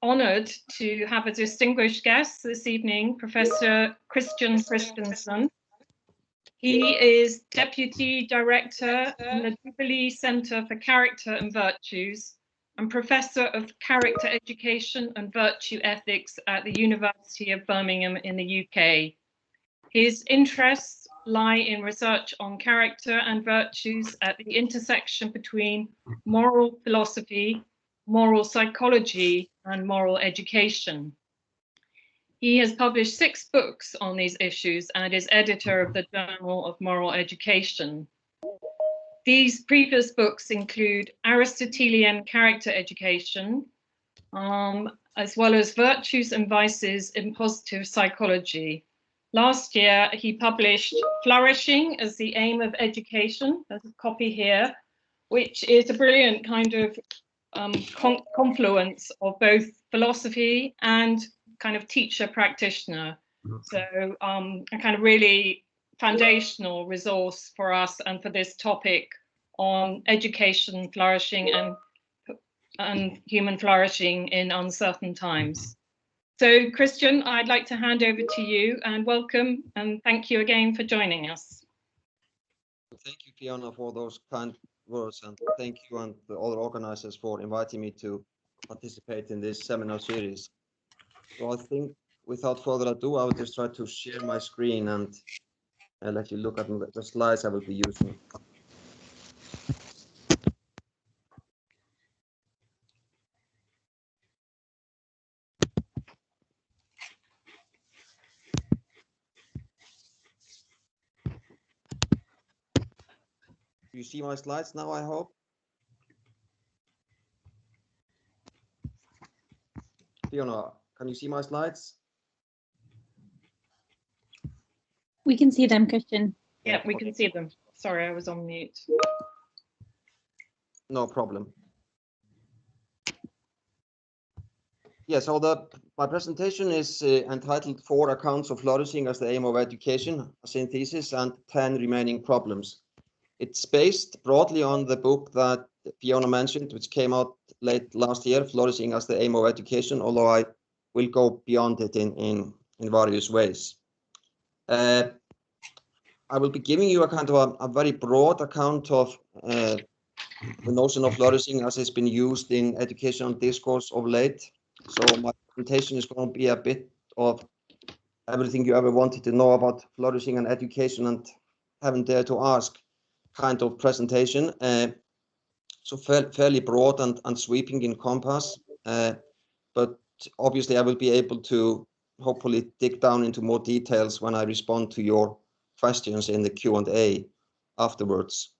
honoured to have a distinguished guest this evening, Professor Kristjan Kristjansson. He is Deputy Director in the Jubilee Centre for Character and Virtues and Professor of Character Education and Virtue Ethics at the University of Birmingham in the UK. His interests lie in research on character and virtues at the intersection between moral philosophy, moral psychology, and moral education. He has published 6 books on these issues and is editor of the Journal of Moral Education. These previous books include Aristotelian Character Education, as well as Virtues and Vices in Positive Psychology. Last year, he published Flourishing as the Aim of Education, there's a copy here, which is a brilliant kind of confluence of both philosophy and kind of teacher practitioner. So a kind of really foundational resource for us and for this topic on education, flourishing, and human flourishing in uncertain times. So Kristjan, I'd like to hand over to you and welcome and thank you again for joining us. Thank you, Fiona, for those kind words, and thank you and the other organizers for inviting me to participate in this seminar series. So I think without further ado, I will just try to share my screen and let you look at the slides I will be using. Do you see my slides now, I hope? Fiona, can you see my slides? We can see them, Kristjan. Yeah, we can see them. Sorry, I was on mute. No problem. Yeah, so my presentation is entitled 4 Accounts of Flourishing as the Aim of Education, a Synthesis, and 10 Remaining Problems. It's based broadly on the book that Fiona mentioned, which came out late last year, Flourishing as the Aim of Education, although I will go beyond it in various ways. I will be giving you a kind of a very broad account of the notion of flourishing as it's been used in educational discourse of late. So my presentation is going to be a bit of everything you ever wanted to know about flourishing and education and haven't dared to ask kind of presentation. So fairly broad and sweeping in compass, but obviously I will be able to hopefully dig down into more details when I respond to your questions in the Q&A afterwards.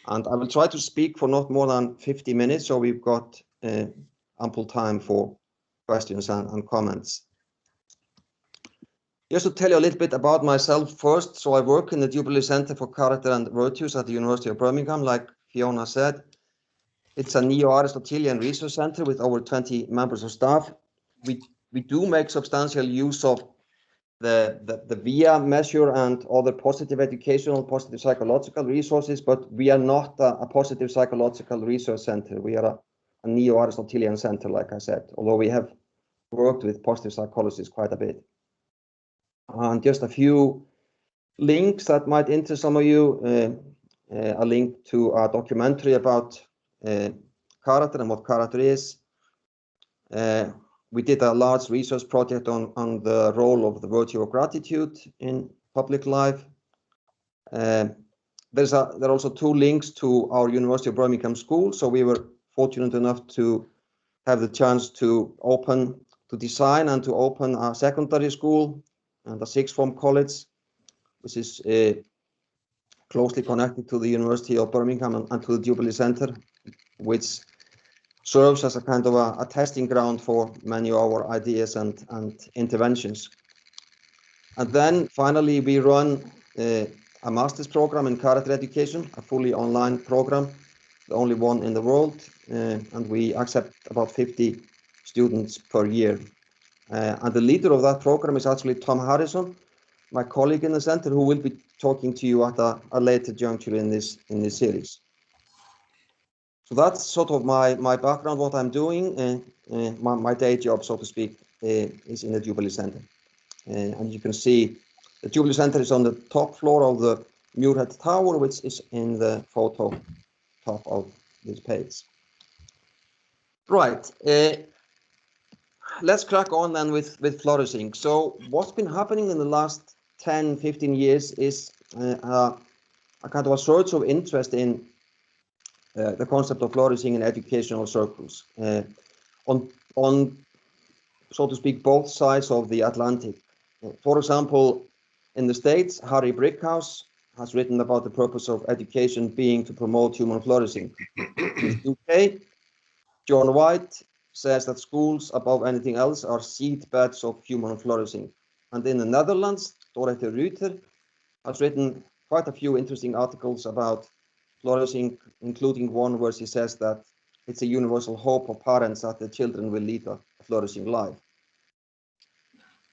And I will try to speak for not more than 50 minutes, so we've got ample time for questions and comments. Just to tell you a little bit about myself first. So I work in the Jubilee Centre for Character and Virtues at the University of Birmingham, like Fiona said. It's a neo-Aristotelian research centre with over 20 members of staff. We do make substantial use of the VIA measure and other positive educational, positive psychological resources, but we are not a positive psychological research centre. We are a neo-Aristotelian centre, like I said, although we have worked with positive psychologists quite a bit. And just a few links that might interest some of you. A link to a documentary about character and what character is. We did a large research project on the role of the virtue of gratitude in public life. There are also 2 links to our University of Birmingham school. So we were fortunate enough to have the chance to design and to open a secondary school and a 6th form college, which is closely connected to the University of Birmingham and to the Jubilee Centre, which serves as a kind of a testing ground for many of our ideas and interventions. And then finally, we run a master's program in character education, a fully online program, the only one in the world, and we accept about 50 students per year. And the leader of that program is actually Tom Harrison, my colleague in the center, who will be talking to you at a later juncture in this series. So that's sort of my background, what I'm doing. my day job, so to speak, is in the Jubilee Center. And you can see the Jubilee Center is on the top floor of the Muirhead Tower, which is in the photo top of this page. Right. Let's crack on then with flourishing. So what's been happening in the last 10, 15 years is a kind of a surge of interest in the concept of flourishing in educational circles on, so to speak, both sides of the Atlantic. For example, in the States, Harry Brickhouse has written about the purpose of education being to promote human flourishing. In the UK, John White says that schools, above anything else, are seed beds of human flourishing. And in the Netherlands, Dorothy Ruyter has written quite a few interesting articles about flourishing, including one where she says that it's a universal hope of parents that the children will lead a flourishing life.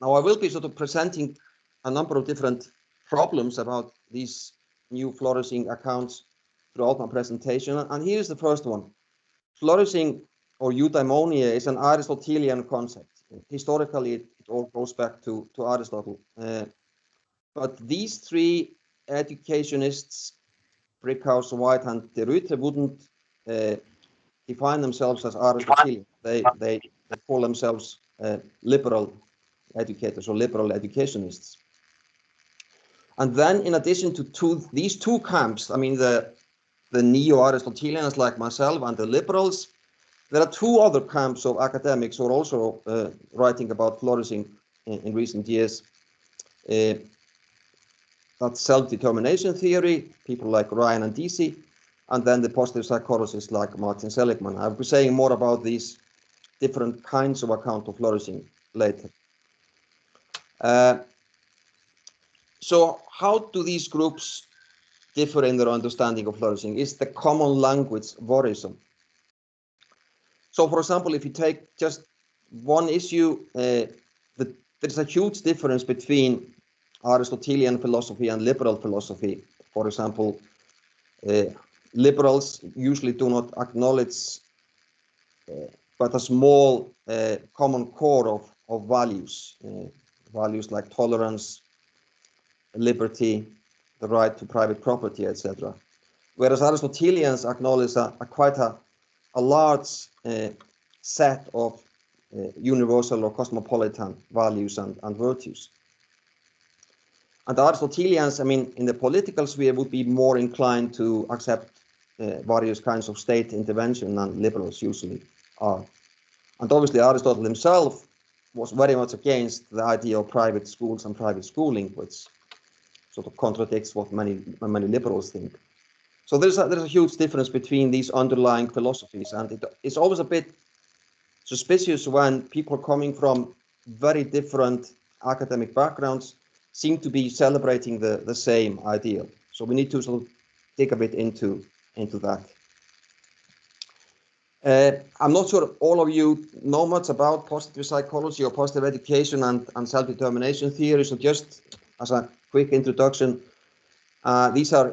Now, I will be sort of presenting a number of different problems about these new flourishing accounts throughout my presentation. And here's the first one. Flourishing, or eudaimonia, is an Aristotelian concept. Historically, it all goes back to Aristotle. But these three educationists, Brickhouse, White, and de Ruyter, wouldn't define themselves as Aristotelian. They call themselves liberal educators or liberal educationists. And then, in addition to these two camps, I mean the neo-Aristotelians like myself and the liberals, there are two other camps of academics who are also writing about flourishing in recent years. That's self-determination theory, people like Ryan and Deasy, and then the positive psychologists like Martin Seligman. I'll be saying more about these different kinds of account of flourishing later. So how do these groups differ in their understanding of flourishing? Is the common language worrisome? So, for example, if you take just one issue, there's a huge difference between Aristotelian philosophy and liberal philosophy. For example, liberals usually do not acknowledge but a small common core of values, values like tolerance, liberty, the right to private property, etc. Whereas Aristotelians acknowledge quite a large set of universal or cosmopolitan values and virtues. And the Aristotelians, I mean, in the political sphere would be more inclined to accept various kinds of state intervention than liberals usually are. And obviously Aristotle himself was very much against the idea of private schools and private schooling, which sort of contradicts what many liberals think. So there's a huge difference between these underlying philosophies, and it's always a bit suspicious when people coming from very different academic backgrounds seem to be celebrating the same ideal. So we need to sort of dig a bit into that. I'm not sure all of you know much about positive psychology or positive education and self-determination theory. So just as a quick introduction, these are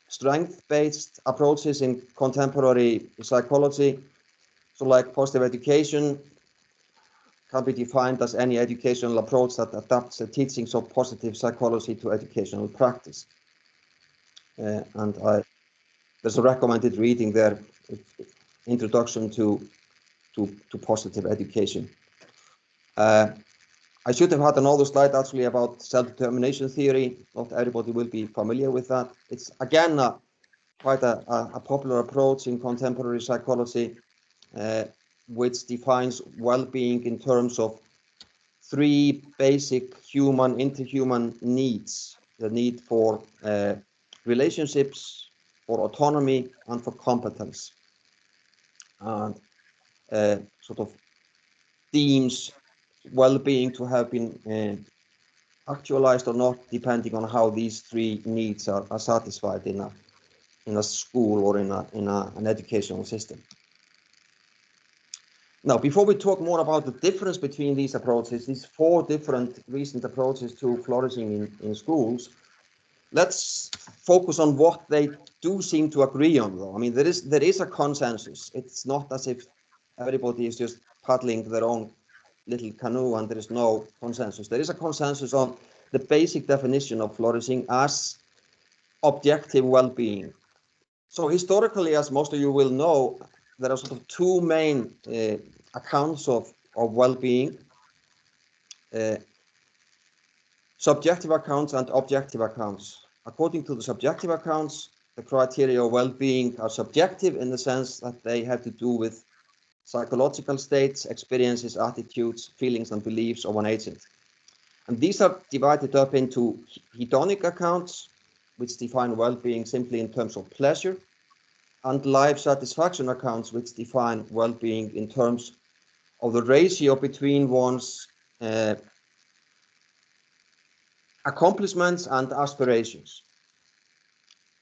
strength-based approaches in contemporary psychology. So like positive education can be defined as any educational approach that adapts the teachings of positive psychology to educational practice. There's a recommended reading there, Introduction to Positive Education. I should have had another slide actually about self-determination theory. Not everybody will be familiar with that. It's again quite a popular approach in contemporary psychology, which defines well-being in terms of three basic human, interhuman needs: the need for relationships, for autonomy, and for competence. And sort of deems well-being to have been actualized or not, depending on how these three needs are satisfied in a school or in an educational system. Now, before we talk more about the difference between these approaches, these four different recent approaches to flourishing in schools, let's focus on what they do seem to agree on, though. I mean, there is a consensus. It's not as if everybody is just paddling their own little canoe and there is no consensus. There is a consensus on the basic definition of flourishing as objective well-being. So historically, as most of you will know, there are sort of two main accounts of well-being, subjective accounts and objective accounts. According to the subjective accounts, the criteria of well-being are subjective in the sense that they have to do with psychological states, experiences, attitudes, feelings, and beliefs of an agent. And these are divided up into hedonic accounts, which define well-being simply in terms of pleasure, and life satisfaction accounts, which define well-being in terms of the ratio between one's accomplishments and aspirations.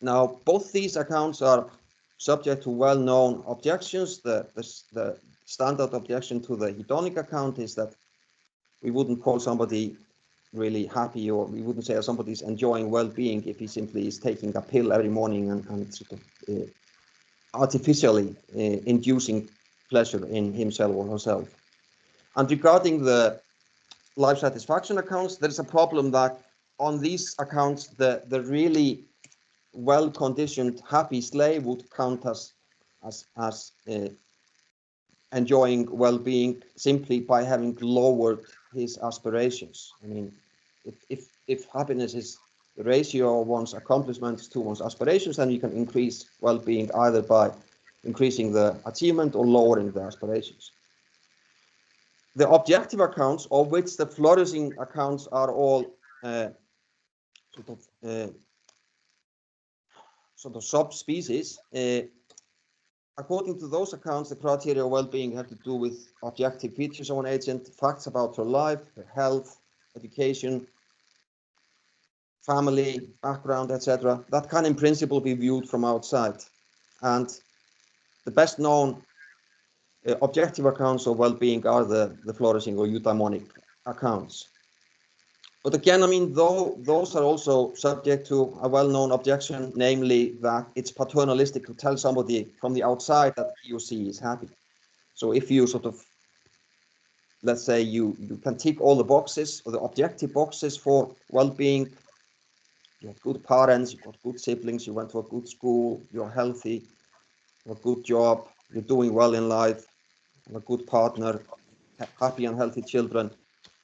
Now, both these accounts are subject to well-known objections. The standard objection to the hedonic account is that we wouldn't call somebody really happy, or we wouldn't say somebody's enjoying well-being if he simply is taking a pill every morning and sort of artificially inducing pleasure in himself or herself. And regarding the life satisfaction accounts, there is a problem that on these accounts, the really well-conditioned happy slave would count as enjoying well-being simply by having lowered his aspirations. I mean, if happiness is the ratio of one's accomplishments to one's aspirations, then you can increase well-being either by increasing the achievement or lowering the aspirations. The objective accounts, of which the flourishing accounts are all sort of subspecies, according to those accounts, the criteria of well-being have to do with objective features of an agent, facts about her life, her health, education, family, background, etc. That can in principle be viewed from outside. And the best known objective accounts of well-being are the flourishing or eudaimonic accounts. But again, I mean, though those are also subject to a well-known objection, namely that it's paternalistic to tell somebody from the outside that he or she is happy. So if you sort of, let's say you can tick all the boxes or the objective boxes for well-being, you have good parents, you've got good siblings, you went to a good school, you're healthy, you have a good job, you're doing well in life, a good partner, happy and healthy children.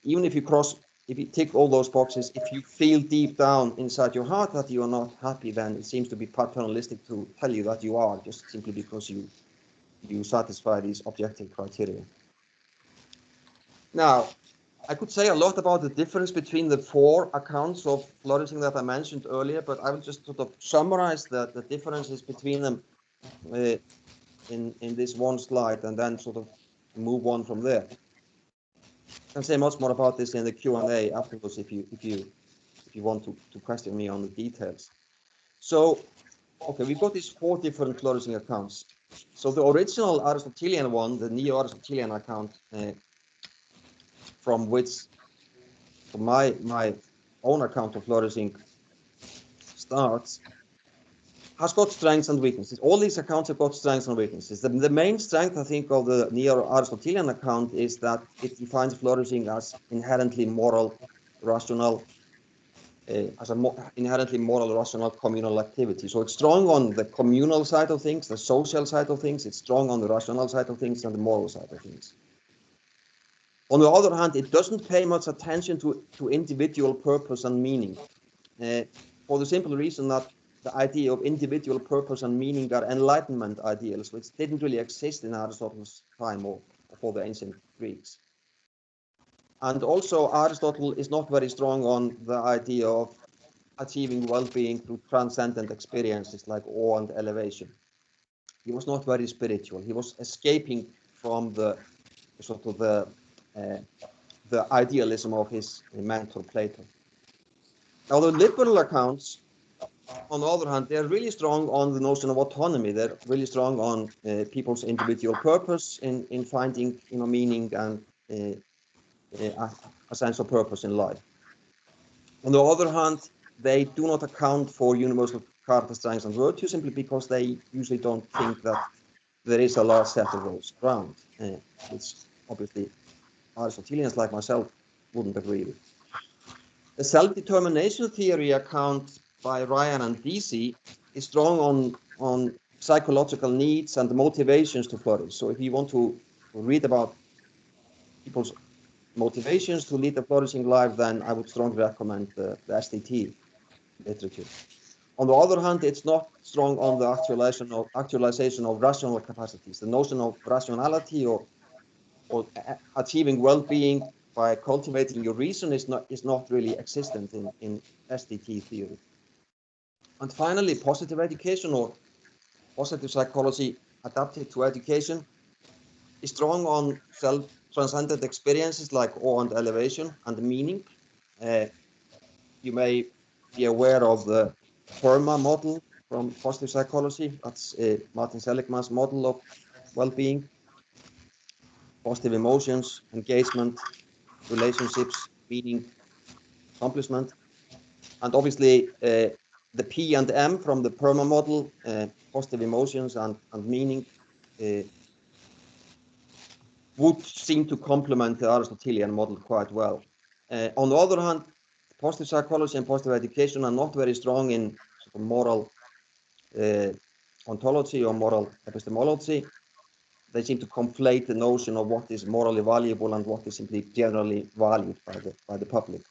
Even if you tick all those boxes, if you feel deep down inside your heart that you are not happy, then it seems to be paternalistic to tell you that you are, just simply because you satisfy these objective criteria. Now, I could say a lot about the difference between the four accounts of flourishing that I mentioned earlier, but I will just sort of summarize the differences between them in this one slide and then sort of move on from there. I can say much more about this in the Q&A afterwards if you want to question me on the details. So, okay, we've got these four different flourishing accounts. So the original Aristotelian one, the neo-Aristotelian account, from which my own account of flourishing starts, has got strengths and weaknesses. All these accounts have got strengths and weaknesses. The main strength, I think, of the neo-Aristotelian account is that it defines flourishing as inherently moral, rational, inherently moral, rational communal activity. So it's strong on the communal side of things, the social side of things. It's strong on the rational side of things and the moral side of things. On the other hand, it doesn't pay much attention to individual purpose and meaning, for the simple reason that the idea of individual purpose and meaning are Enlightenment ideals, which didn't really exist in Aristotle's time or for the ancient Greeks. And also, Aristotle is not very strong on the idea of achieving well-being through transcendent experiences like awe and elevation. He was not very spiritual. He was escaping from the sort of the idealism of his mentor Plato. Now, the liberal accounts, on the other hand, they're really strong on the notion of autonomy. They're really strong on people's individual purpose in finding, meaning and a sense of purpose in life. On the other hand, they do not account for universal character strengths and virtues simply because they usually don't think that there is a large set of those around, which obviously Aristotelians like myself wouldn't agree with. The self-determination theory account by Ryan and DC is strong on psychological needs and motivations to flourish. So if you want to read about people's motivations to lead a flourishing life, then I would strongly recommend the SDT literature. On the other hand, it's not strong on the actualization of rational capacities. The notion of rationality or achieving well-being by cultivating your reason is not really existent in SDT theory. And finally, positive education or positive psychology adapted to education is strong on self-transcendent experiences like awe and elevation and meaning. You may be aware of the PERMA model from positive psychology. That's Martin Seligman's model of well-being, positive emotions, engagement, relationships, meaning, accomplishment. And obviously, the P and M from the PERMA model, positive emotions and meaning, would seem to complement the Aristotelian model quite well. On the other hand, positive psychology and positive education are not very strong in sort of moral ontology or moral epistemology. They seem to conflate the notion of what is morally valuable and what is simply generally valued by the public.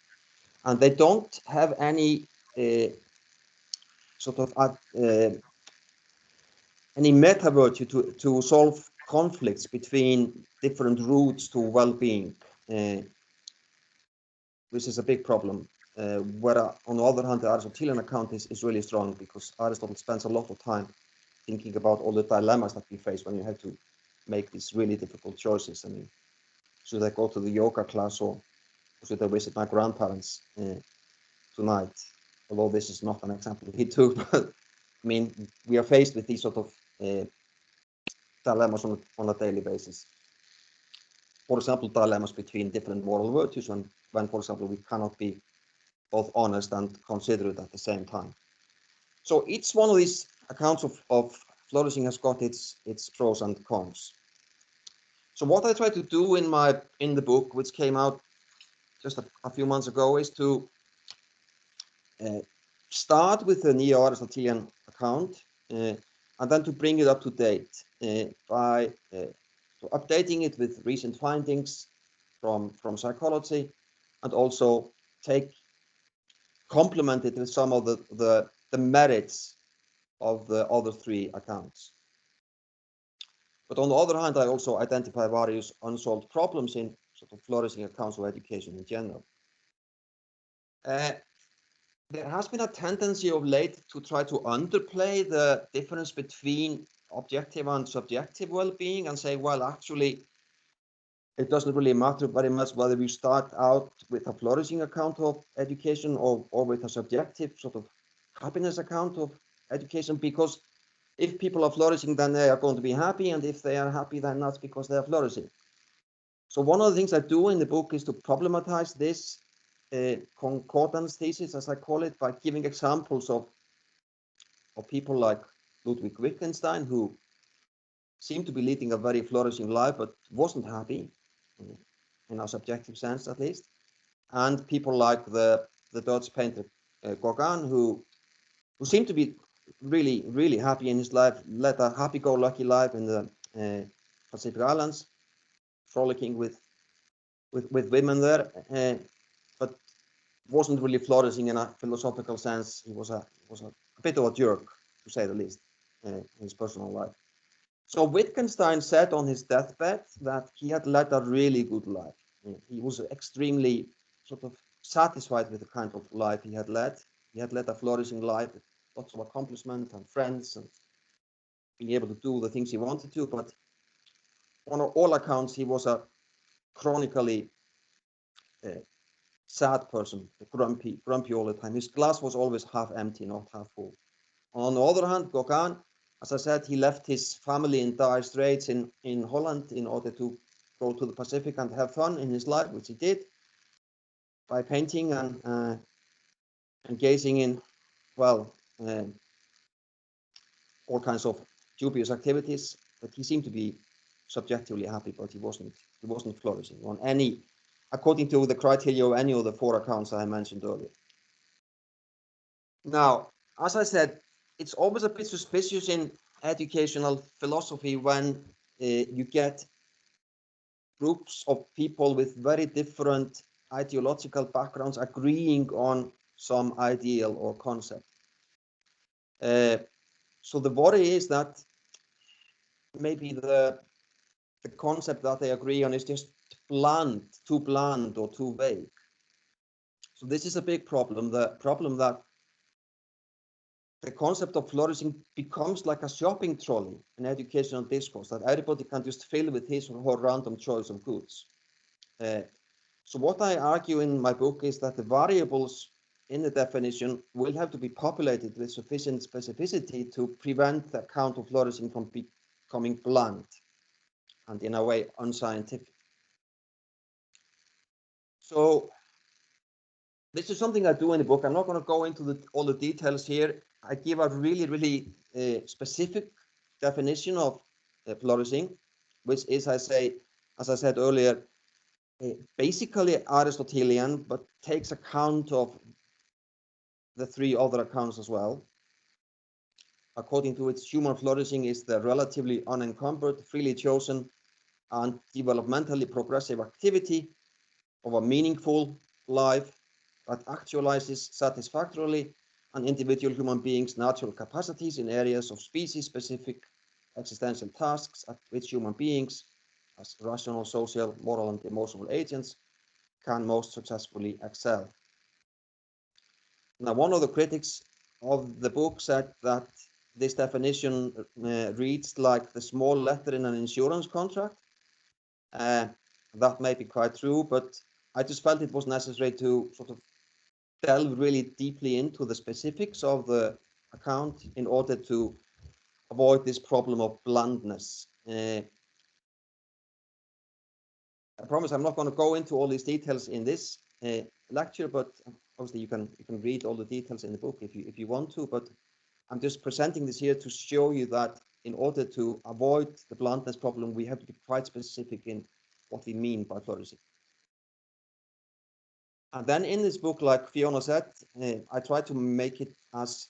And they don't have any any meta virtue to solve conflicts between different routes to well-being, which is a big problem. Where on the other hand, the Aristotelian account is really strong because Aristotle spends a lot of time thinking about all the dilemmas that we face when you have to make these really difficult choices. I mean, should I go to the yoga class or should I visit my grandparents tonight? Although this is not an example he took, but I mean, we are faced with these sort of dilemmas on a daily basis. For example, dilemmas between different moral virtues when, for example, we cannot be both honest and considerate at the same time. So each one of these accounts of flourishing has got its pros and cons. So what I try to do in the book, which came out just a few months ago, is to start with the neo-Aristotelian account and then to bring it up to date by updating it with recent findings from psychology, and also complement it with some of the merits of the other three accounts. But on the other hand, I also identify various unsolved problems in sort of flourishing accounts of education in general. There has been a tendency of late to try to underplay the difference between objective and subjective well-being and say, well, actually, it doesn't really matter very much whether we start out with a flourishing account of education or with a subjective sort of happiness account of education, because if people are flourishing, then they are going to be happy, and if they are happy, then that's because they are flourishing. So one of the things I do in the book is to problematize this concordance thesis, as I call it, by giving examples of people like Ludwig Wittgenstein, who seemed to be leading a very flourishing life, but wasn't happy, in a subjective sense at least, and people like the Dutch painter Gauguin, who seemed to be really, really happy in his life, led a happy-go-lucky life in the Pacific Islands, frolicking with women there, but wasn't really flourishing in a philosophical sense. He was a bit of a jerk, to say the least, in his personal life. So Wittgenstein said on his deathbed that he had led a really good life. He was extremely sort of satisfied with the kind of life he had led. He had led a flourishing life with lots of accomplishment and friends and being able to do the things he wanted to, but on all accounts, he was a chronically sad person, grumpy all the time. His glass was always half empty, not half full. On the other hand, Gauguin, as I said, he left his family in dire straits in Holland in order to go to the Pacific and have fun in his life, which he did by painting and engaging in, well, all kinds of dubious activities, but he seemed to be subjectively happy, but he wasn't flourishing on any, according to the criteria of any of the 4 accounts I mentioned earlier. Now, as I said, it's always a bit suspicious in educational philosophy when you get groups of people with very different ideological backgrounds agreeing on some ideal or concept. So the worry is that maybe the concept that they agree on is just too bland or too vague. So this is a big problem, the problem that the concept of flourishing becomes like a shopping trolley in educational discourse that everybody can just fill with his or her random choice of goods. So what I argue in my book is that the variables in the definition will have to be populated with sufficient specificity to prevent the account of flourishing from becoming bland and in a way unscientific. So this is something I do in the book. I'm not going to go into all the details here. I give a really specific definition of flourishing, which is, as I said earlier, basically Aristotelian, but takes account of the 3 other accounts as well. According to which human flourishing is the relatively unencumbered, freely chosen, and developmentally progressive activity of a meaningful life that actualizes satisfactorily an individual human being's natural capacities in areas of species-specific existential tasks at which human beings, as rational, social, moral, and emotional agents, can most successfully excel. Now, one of the critics of the book said that this definition reads like the small letter in an insurance contract. That may be quite true, but I just felt it was necessary to sort of delve really deeply into the specifics of the account in order to avoid this problem of blandness. I promise I'm not going to go into all these details in this lecture, but obviously you can read all the details in the book if you want to. But I'm just presenting this here to show you that in order to avoid the blandness problem, we have to be quite specific in what we mean by flourishing. And then in this book, like Fiona said, I try to make it as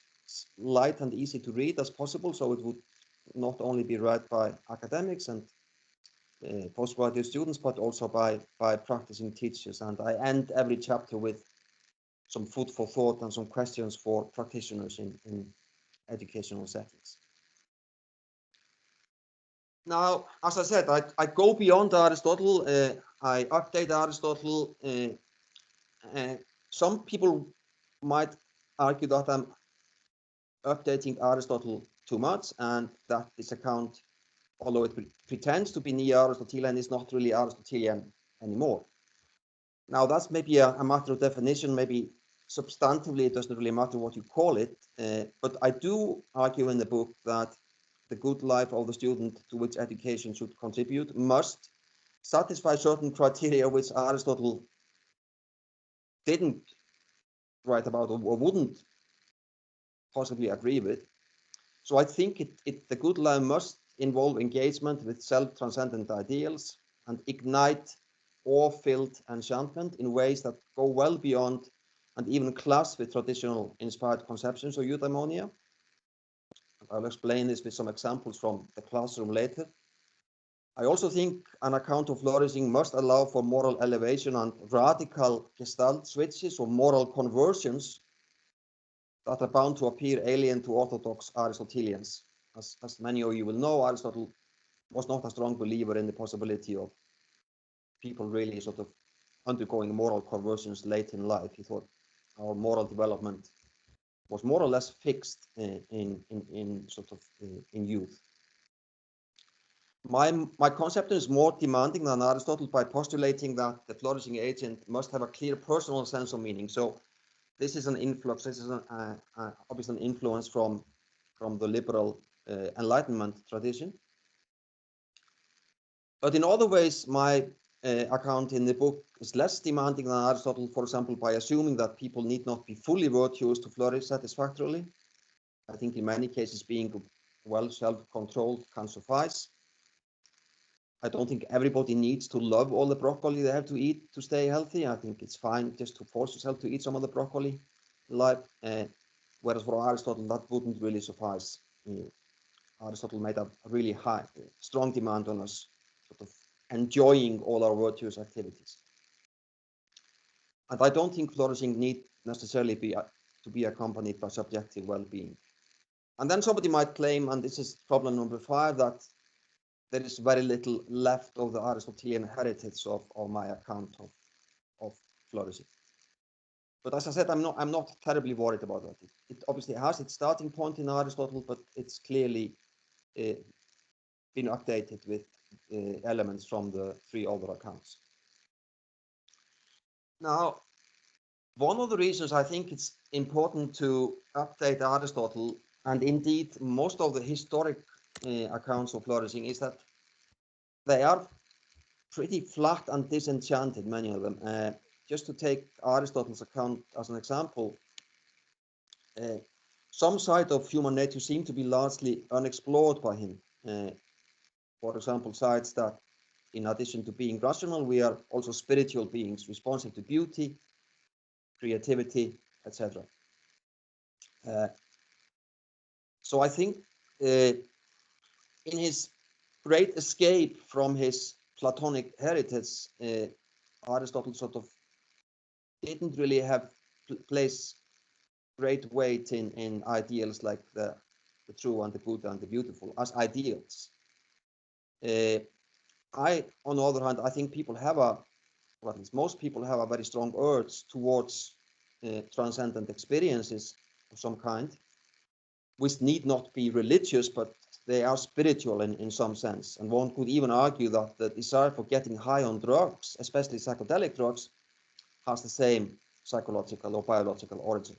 light and easy to read as possible, so it would not only be read by academics and postgraduate students, but also by practicing teachers. And I end every chapter with some food for thought and some questions for practitioners in educational settings. Now, as I said, I go beyond Aristotle. I update Aristotle. Some people might argue that I'm updating Aristotle too much and that this account, although it pretends to be neo-Aristotelian, is not really Aristotelian anymore. Now, that's maybe a matter of definition. Maybe substantively it doesn't really matter what you call it, but I do argue in the book that the good life of the student to which education should contribute must satisfy certain criteria which Aristotle didn't write about or wouldn't possibly agree with. So I think the good life must involve engagement with self-transcendent ideals and ignite awe-filled enchantment in ways that go well beyond and even clash with traditional inspired conceptions of eudaimonia. I'll explain this with some examples from the classroom later. I also think an account of flourishing must allow for moral elevation and radical gestalt switches or moral conversions that are bound to appear alien to orthodox Aristotelians. As many of you will know, Aristotle was not a strong believer in the possibility of people really sort of undergoing moral conversions late in life. He thought our moral development was more or less fixed in youth. My concept is more demanding than Aristotle by postulating that the flourishing agent must have a clear personal sense of meaning. So this is an influx. This is obviously an influence from the liberal Enlightenment tradition. But in other ways, my account in the book is less demanding than Aristotle, for example, by assuming that people need not be fully virtuous to flourish satisfactorily. I think in many cases being well self-controlled can suffice. I don't think everybody needs to love all the broccoli they have to eat to stay healthy. I think it's fine just to force yourself to eat some of the broccoli in life. Whereas for Aristotle, that wouldn't really suffice. Aristotle made a really strong demand on us sort of enjoying all our virtuous activities. And I don't think flourishing need necessarily to be accompanied by subjective well-being. And then somebody might claim, and this is problem number 5, that there is very little left of the Aristotelian heritage of my account of flourishing. But as I said, I'm not terribly worried about that. It obviously has its starting point in Aristotle, but it's clearly been updated with elements from the 3 other accounts. Now, one of the reasons I think it's important to update Aristotle, and indeed most of the historic accounts of flourishing, is that they are pretty flat and disenchanted, many of them. Just to take Aristotle's account as an example, some side of human nature seem to be largely unexplored by him. For example, sides that in addition to being rational, we are also spiritual beings responsive to beauty, creativity, etc. So I think in his great escape from his Platonic heritage, Aristotle sort of didn't really have place great weight in ideals like the true and the good and the beautiful as ideals. On the other hand, I think people have or at least most people have a very strong urge towards transcendent experiences of some kind, which need not be religious, but they are spiritual in some sense. And one could even argue that the desire for getting high on drugs, especially psychedelic drugs, has the same psychological or biological origin.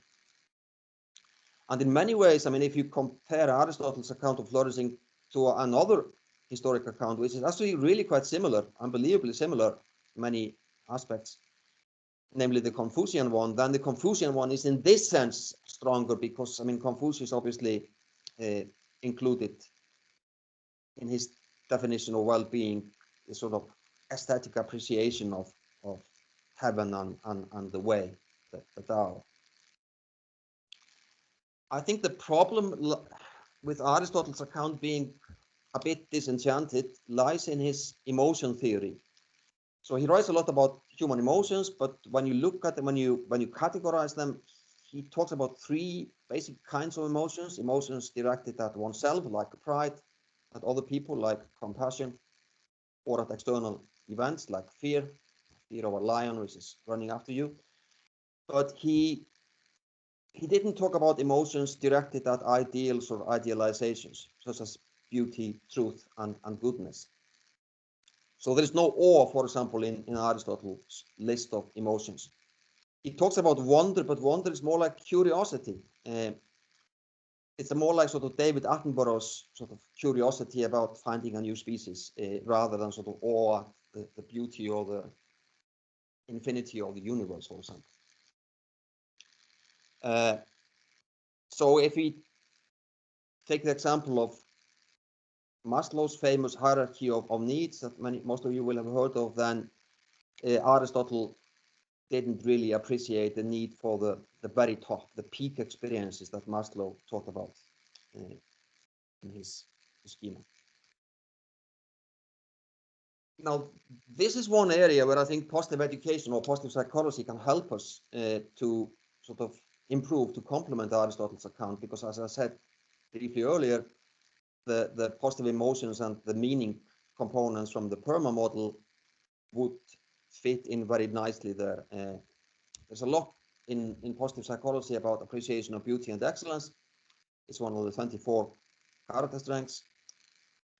And in many ways, I mean, if you compare Aristotle's account of flourishing to another historic account, which is actually really quite similar, unbelievably similar in many aspects, namely the Confucian one, then the Confucian one is in this sense stronger because, I mean, Confucius obviously included in his definition of well-being the sort of aesthetic appreciation of heaven and the way, the Tao. I think the problem with Aristotle's account being a bit disenchanted lies in his emotion theory. So he writes a lot about human emotions, but when you look at them, when you categorize them, he talks about 3 basic kinds of emotions: emotions directed at oneself, like pride, at other people, like compassion, or at external events, like fear of a lion which is running after you. But he didn't talk about emotions directed at ideals or idealizations, such as beauty, truth, and goodness. So there is no awe, for example, in Aristotle's list of emotions. He talks about wonder, but wonder is more like curiosity. It's more like sort of David Attenborough's sort of curiosity about finding a new species, rather than sort of awe at the beauty or the infinity of the universe, for example. So if we take the example of Maslow's famous hierarchy of needs that most of you will have heard of, then Aristotle didn't really appreciate the need for the very top, the peak experiences that Maslow talked about in his schema. Now, this is one area where I think positive education or positive psychology can help us to sort of improve, to complement Aristotle's account, because as I said briefly earlier, the positive emotions and the meaning components from the PERMA model would fit in very nicely there. There's a lot in positive psychology about appreciation of beauty and excellence. It's one of the 24 character strengths.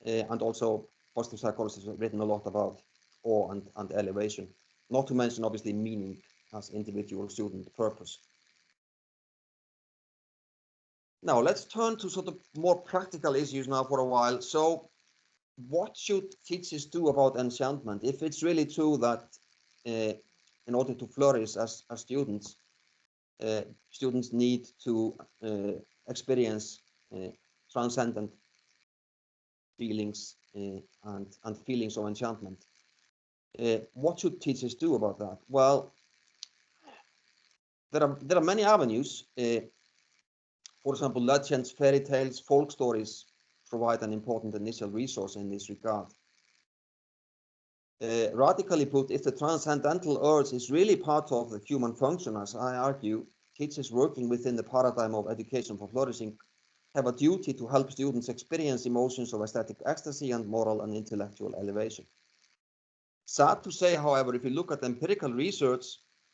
And also positive psychology has written a lot about awe and elevation, not to mention obviously meaning as individual student purpose. Now let's turn to sort of more practical issues now for a while. So what should teachers do about enchantment? If it's really true that in order to flourish as students, students need to experience transcendent feelings and feelings of enchantment. What should teachers do about that? Well, there are many avenues. For example, legends, fairy tales, folk stories provide an important initial resource in this regard. Radically put, if the transcendental urge is really part of the human function, as I argue, teachers working within the paradigm of education for flourishing have a duty to help students experience emotions of aesthetic ecstasy and moral and intellectual elevation. Sad to say, however, if you look at empirical research,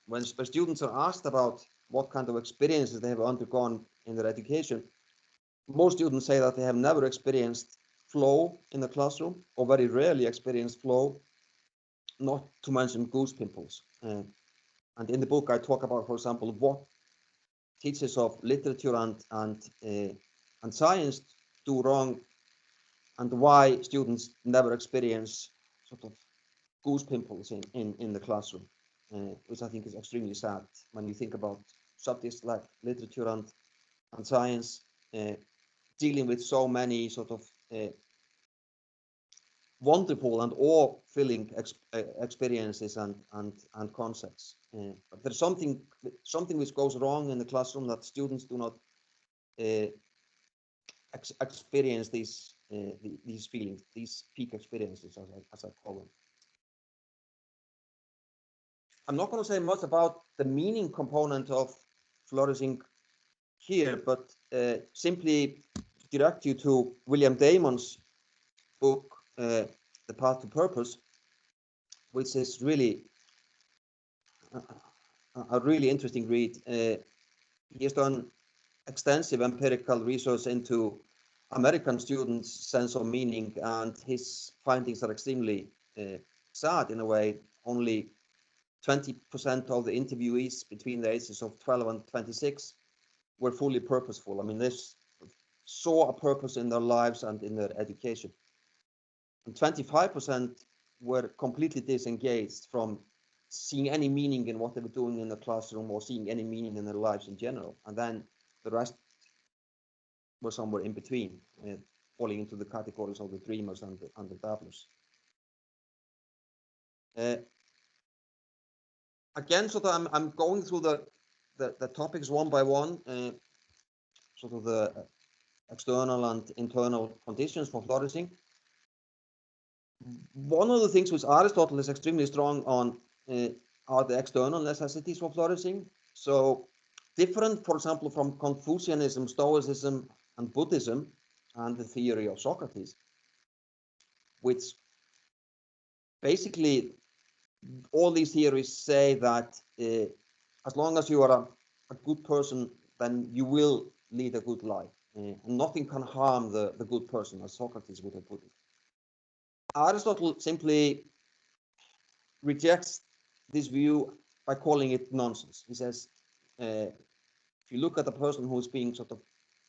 when students are asked about what kind of experiences they have undergone in their education, most students say that they have never experienced flow in the classroom, or very rarely experienced flow, not to mention goose pimples. And in the book, I talk about, for example, what teachers of literature and science do wrong, and why students never experience sort of goose pimples in the classroom, which I think is extremely sad when you think about subjects like literature and science, dealing with so many sort of wonderful and awe-filling experiences and concepts. But there's something which goes wrong in the classroom, that students do not experience these feelings, these peak experiences, as I call them. I'm not going to say much about the meaning component of flourishing here, but simply direct you to William Damon's book, The Path to Purpose, which is really a really interesting read. He has done extensive empirical research into American students' sense of meaning, and his findings are extremely sad in a way. Only 20% of the interviewees between the ages of 12 and 26 were fully purposeful. I mean, they saw a purpose in their lives and in their education. And 25% were completely disengaged from seeing any meaning in what they were doing in the classroom, or seeing any meaning in their lives in general. And then the rest were somewhere in between, falling into the categories of the dreamers and the dabblers. Again, sort of, I'm going through the topics one by one, sort of the external and internal conditions for flourishing. One of the things which Aristotle is extremely strong on are the external necessities for flourishing. So different, for example, from Confucianism, Stoicism, and Buddhism, and the theory of Socrates, which basically all these theories say that as long as you are a good person, then you will lead a good life. And nothing can harm the good person, as Socrates would have put it. Aristotle simply rejects this view by calling it nonsense. He says, if you look at a person who's being sort of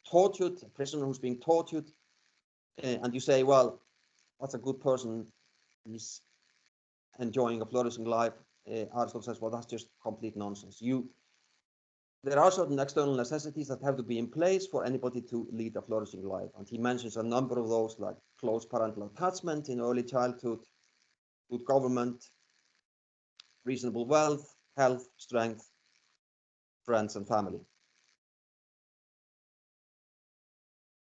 tortured, a prisoner who's being tortured, and you say, well, that's a good person, he's enjoying a flourishing life, Aristotle says, well, that's just complete nonsense. There are certain external necessities that have to be in place for anybody to lead a flourishing life. And he mentions a number of those, like close parental attachment in early childhood, good government, reasonable wealth, health, strength, friends, and family.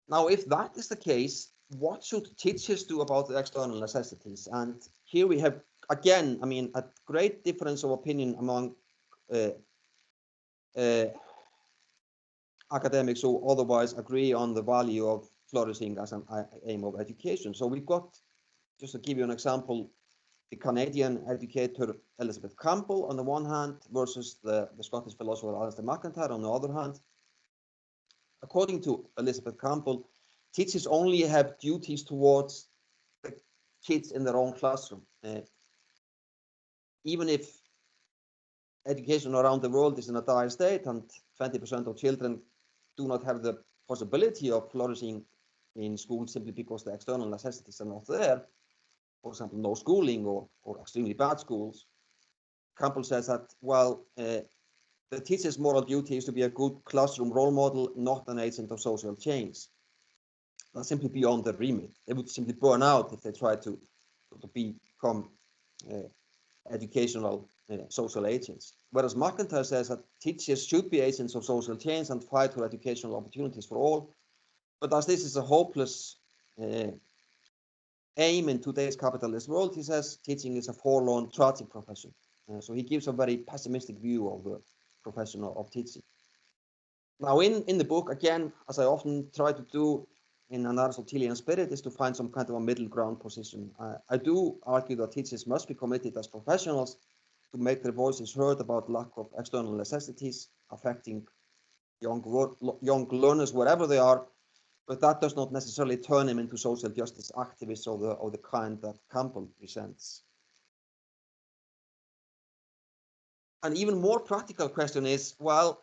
Now, if that is the case, what should teachers do about the external necessities? And here we have, again, I mean, a great difference of opinion among academics who otherwise agree on the value of flourishing as an aim of education. So we've got, just to give you an example, the Canadian educator Elizabeth Campbell on the one hand versus the Scottish philosopher Alistair MacIntyre on the other hand. According to Elizabeth Campbell, teachers only have duties towards the kids in their own classroom. Even if education around the world is in a dire state and 20% of children do not have the possibility of flourishing in school simply because the external necessities are not there. For example, no schooling or extremely bad schools. Campbell says that, well, the teacher's moral duty is to be a good classroom role model, not an agent of social change. That's simply beyond their remit. They would simply burn out if they try to become educational social agents. Whereas McIntyre says that teachers should be agents of social change and fight for educational opportunities for all. But as this is a hopeless aim in today's capitalist world, he says teaching is a forlorn, tragic profession. So he gives a very pessimistic view of the profession of teaching. Now, in the book, again, as I often try to do in an Aristotelian spirit, is to find some kind of a middle ground position. I do argue that teachers must be committed as professionals to make their voices heard about lack of external necessities affecting young learners wherever they are, but that does not necessarily turn them into social justice activists of the kind that Campbell presents. An even more practical question is, well,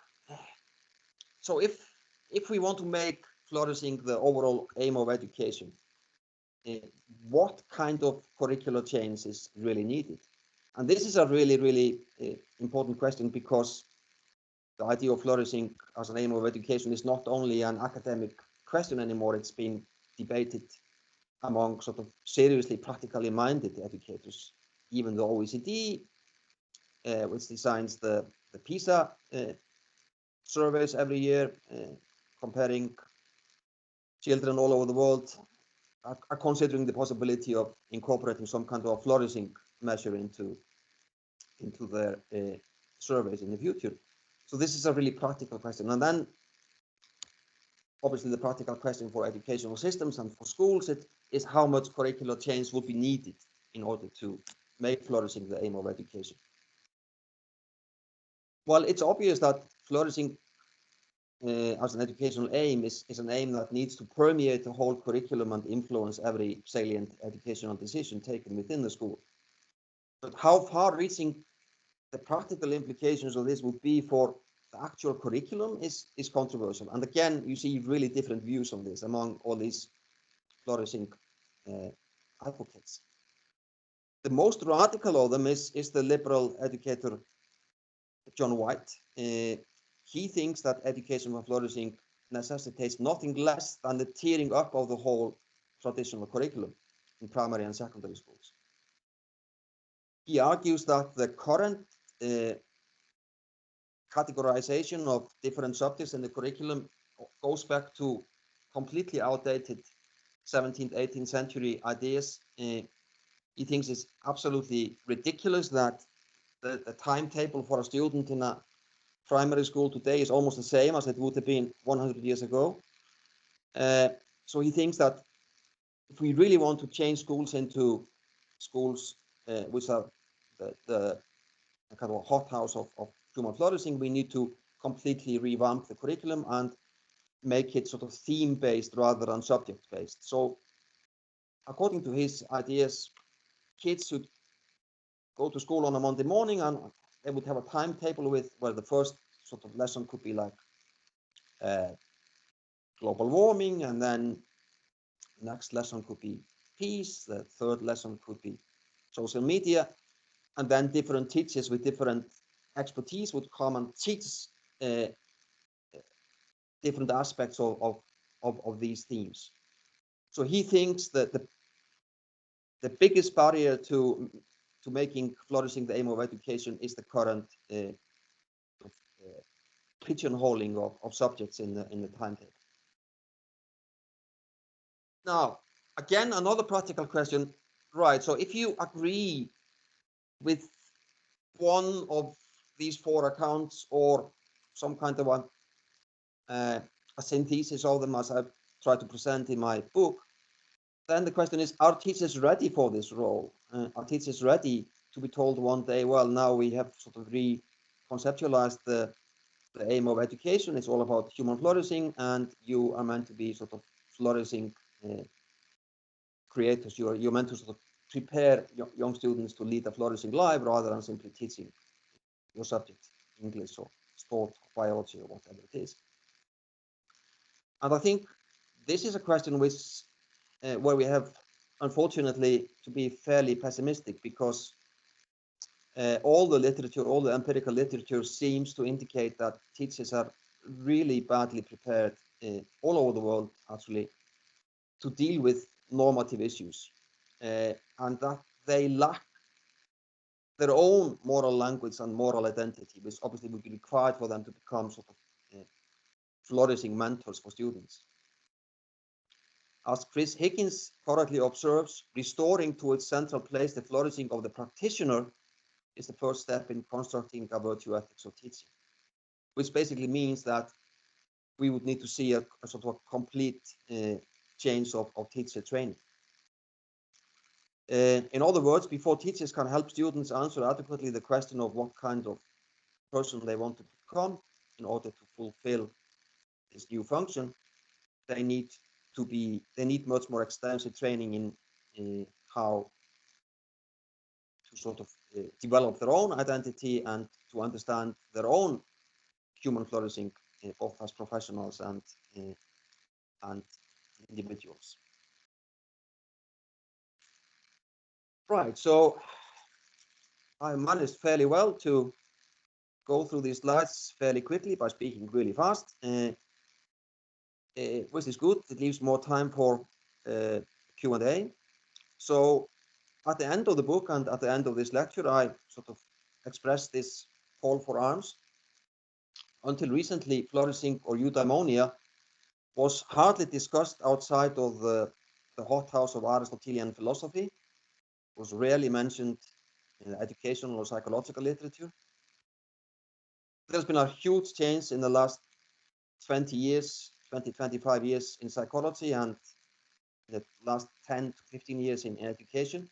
so if we want to make flourishing the overall aim of education, what kind of curricular change is really needed? And this is a really, really important question, because the idea of flourishing as an aim of education is not only an academic question anymore. It's been debated among sort of seriously practically minded educators. Even the OECD, which designs the PISA surveys every year, comparing children all over the world, are considering the possibility of incorporating some kind of flourishing measure into their surveys in the future. So this is a really practical question. And then obviously the practical question for educational systems and for schools is how much curricular change would be needed in order to make flourishing the aim of education. Well, it's obvious that flourishing as an educational aim is an aim that needs to permeate the whole curriculum and influence every salient educational decision taken within the school. But how far-reaching the practical implications of this would be for the actual curriculum is controversial. And again, you see really different views on this among all these flourishing advocates. The most radical of them is the liberal educator John White. He thinks that education for flourishing necessitates nothing less than the tearing up of the whole traditional curriculum in primary and secondary schools. He argues that the current categorization of different subjects in the curriculum goes back to completely outdated 17th, 18th century ideas. He thinks it's absolutely ridiculous that the timetable for a student in a primary school today is almost the same as it would have been 100 years ago. So he thinks that if we really want to change schools into schools which are the kind of a hothouse of human flourishing, we need to completely revamp the curriculum and make it sort of theme-based rather than subject-based. So according to his ideas, kids should go to school on a Monday morning and they would have a timetable where the first sort of lesson could be like global warming, and then next lesson could be peace, the third lesson could be social media, and then different teachers with different expertise would come and teach different aspects of these themes. So he thinks that the biggest barrier to making flourishing the aim of education is the current pigeonholing of subjects in the timetable. Now, again, another practical question, right? So if you agree with one of these four accounts or some kind of a synthesis of them, as I've tried to present in my book, then the question is, are teachers ready for this role? Are teachers ready to be told one day, well, now we have sort of reconceptualized the aim of education, it's all about human flourishing, and you are meant to be sort of flourishing creators. You're meant to sort of prepare young students to lead a flourishing life rather than simply teaching your subject, English or sport, or biology, or whatever it is. And I think this is a question which where we have, unfortunately, to be fairly pessimistic, because all the literature, all the empirical literature seems to indicate that teachers are really badly prepared all over the world, actually, to deal with normative issues, and that they lack their own moral language and moral identity, which obviously would be required for them to become sort of flourishing mentors for students. As Chris Higgins correctly observes, restoring to its central place the flourishing of the practitioner is the first step in constructing a virtue ethics of teaching, which basically means that we would need to see a sort of a complete change of teacher training. In other words, before teachers can help students answer adequately the question of what kind of person they want to become in order to fulfill this new function, they need much more extensive training in how to sort of develop their own identity and to understand their own human flourishing, both as professionals and individuals. Right, so I managed fairly well to go through these slides fairly quickly by speaking really fast, which is good. It leaves more time for Q&A. So at the end of the book and at the end of this lecture, I sort of expressed this call for arms. Until recently, flourishing or eudaimonia was hardly discussed outside of the hothouse of Aristotelian philosophy. It was rarely mentioned in educational or psychological literature. There's been a huge change in the last 20 years, 25 years in psychology, and in the last 10 to 15 years in education.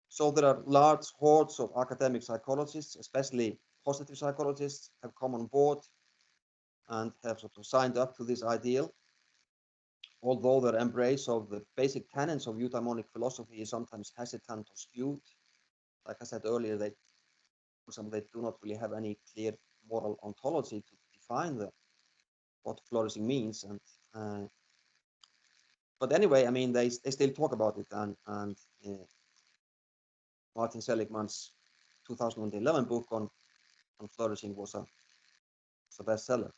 So there are large hordes of academic psychologists, especially positive psychologists, have come on board and have sort of signed up to this ideal, although their embrace of the basic tenets of eudaimonic philosophy is sometimes hesitant or skewed. Like I said earlier, they do not really have any clear moral ontology to define what flourishing means. And but anyway, I mean, they still talk about it, and Martin Seligman's 2011 book on flourishing was a bestseller.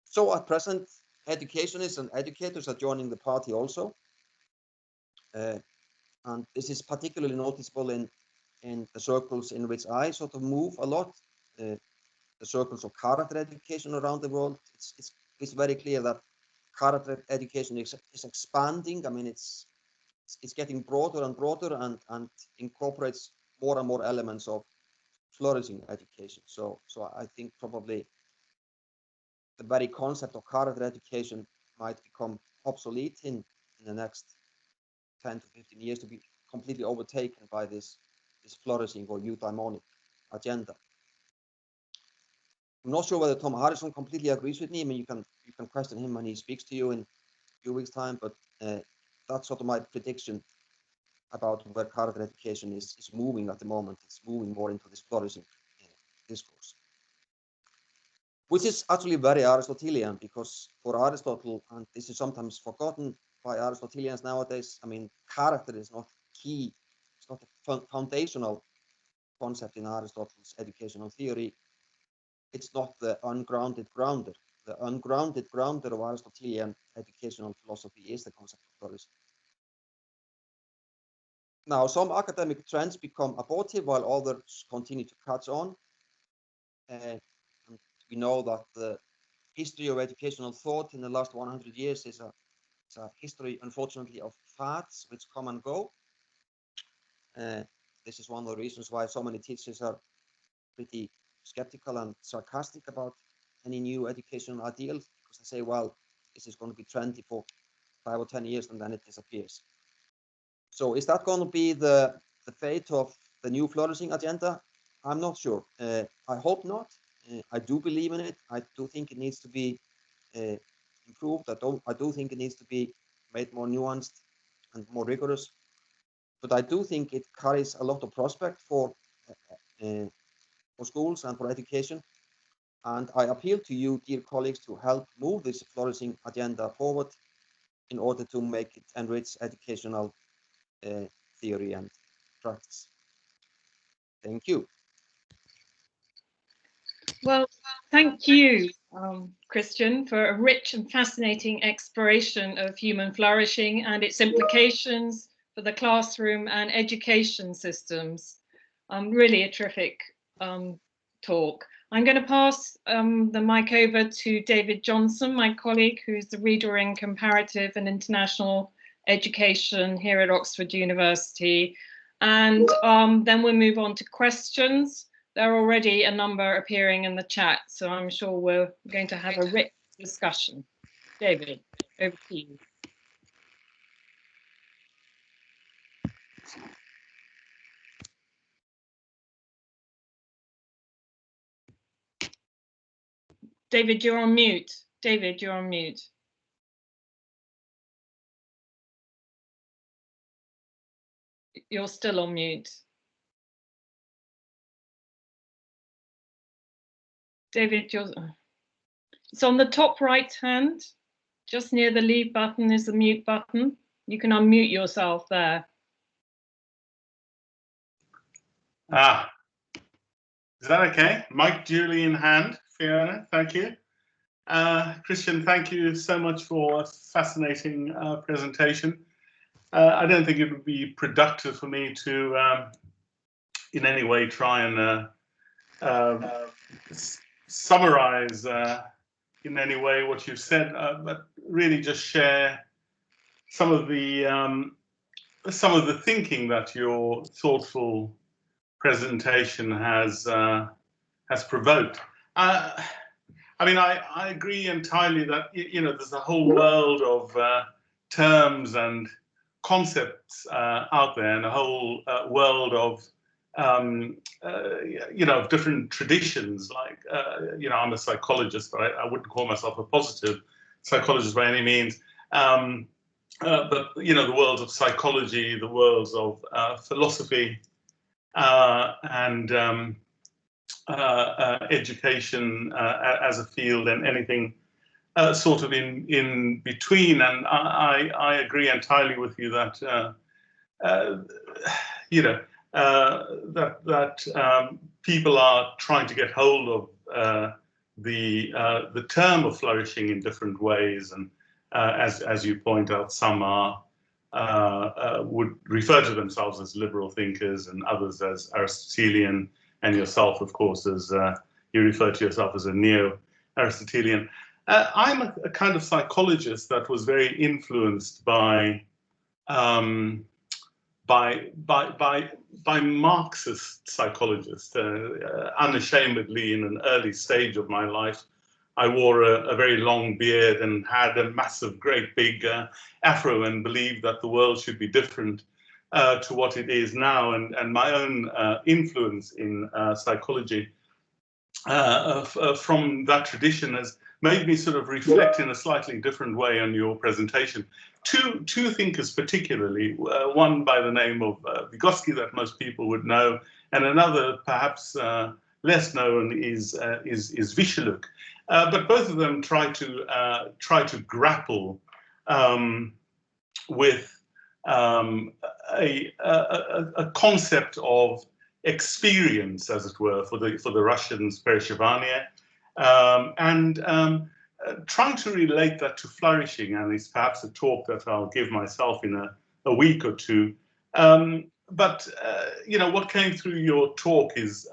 So at present, educationists and educators are joining the party also, and this is particularly noticeable in the circles in which I sort of move a lot, the circles of character education around the world. It's very clear that character education is expanding. I mean, it's getting broader and broader and incorporates more and more elements of flourishing education. So I think probably the very concept of character education might become obsolete in the next 10 to 15 years, to be completely overtaken by this flourishing or eudaimonic agenda. I'm not sure whether Tom Harrison completely agrees with me. I mean, you can question him when he speaks to you in a few weeks' time, but that's sort of my prediction about where character education is moving at the moment. It's moving more into this flourishing discourse, which is actually very Aristotelian, because for Aristotle, and this is sometimes forgotten by Aristotelians nowadays, I mean, character is not key. It's not a foundational concept in Aristotle's educational theory. It's not the ungrounded grounder. The ungrounded grounder of Aristotelian educational philosophy is the concept of flourishing. Now, some academic trends become abortive while others continue to catch on. And we know that the history of educational thought in the last 100 years is a history, unfortunately, of fads which come and go. This is one of the reasons why so many teachers are pretty skeptical and sarcastic about any new educational ideals, because they say, well, this is going to be trendy for 5 or 10 years and then it disappears. So is that going to be the fate of the new flourishing agenda? I'm not sure. I hope not. I do believe in it. I do think it needs to be improved. I do think it needs to be made more nuanced and more rigorous. But I do think it carries a lot of prospect for schools and for education. And I appeal to you, dear colleagues, to help move this flourishing agenda forward in order to make it enrich educational theory and practice. Thank you. Well, thank you, Kristjan, for a rich and fascinating exploration of human flourishing and its implications for the classroom and education systems. Really a terrific talk. I'm going to pass the mic over to David Johnson, my colleague, who's the Reader in Comparative and International Education here at Oxford University. And then we'll move on to questions. There are already a number appearing in the chat, so I'm sure we're going to have a rich discussion. David, over to you. David, you're on mute. David, you're on mute. You're still on mute. David, it's on the top right hand, just near the leave button is the mute button. You can unmute yourself there. Ah, is that okay? Mic duly in hand, Fiona, thank you. Kristjan, thank you so much for a fascinating presentation. I don't think it would be productive for me to in any way try and summarize in any way what you've said, but really just share some of the thinking that your thoughtful presentation has provoked. I mean, I agree entirely that, you know, there's a whole world of terms and concepts out there, and a whole world of you know, different traditions. Like, you know, I'm a psychologist, but I wouldn't call myself a positive psychologist by any means. But, you know, the worlds of psychology, the worlds of philosophy, and education as a field, and anything sort of in between. And I agree entirely with you that you know, that people are trying to get hold of the term of flourishing in different ways, and as you point out, some are would refer to themselves as liberal thinkers, and others as Aristotelian, and yourself, of course, as you refer to yourself as a neo-Aristotelian. I'm a kind of psychologist that was very influenced by Marxist psychologists. Unashamedly, in an early stage of my life, I wore a very long beard and had a massive, great big afro, and believed that the world should be different to what it is now. And my own influence in psychology from that tradition has made me sort of reflect in a slightly different way on your presentation. Two thinkers particularly, one by the name of Vygotsky, that most people would know, and another perhaps less known is Vygotsky. But both of them try to grapple with a concept of experience, as it were, for the Russians, perishevania, and trying to relate that to flourishing. And it's perhaps a talk that I'll give myself in a week or two. But you know, what came through your talk is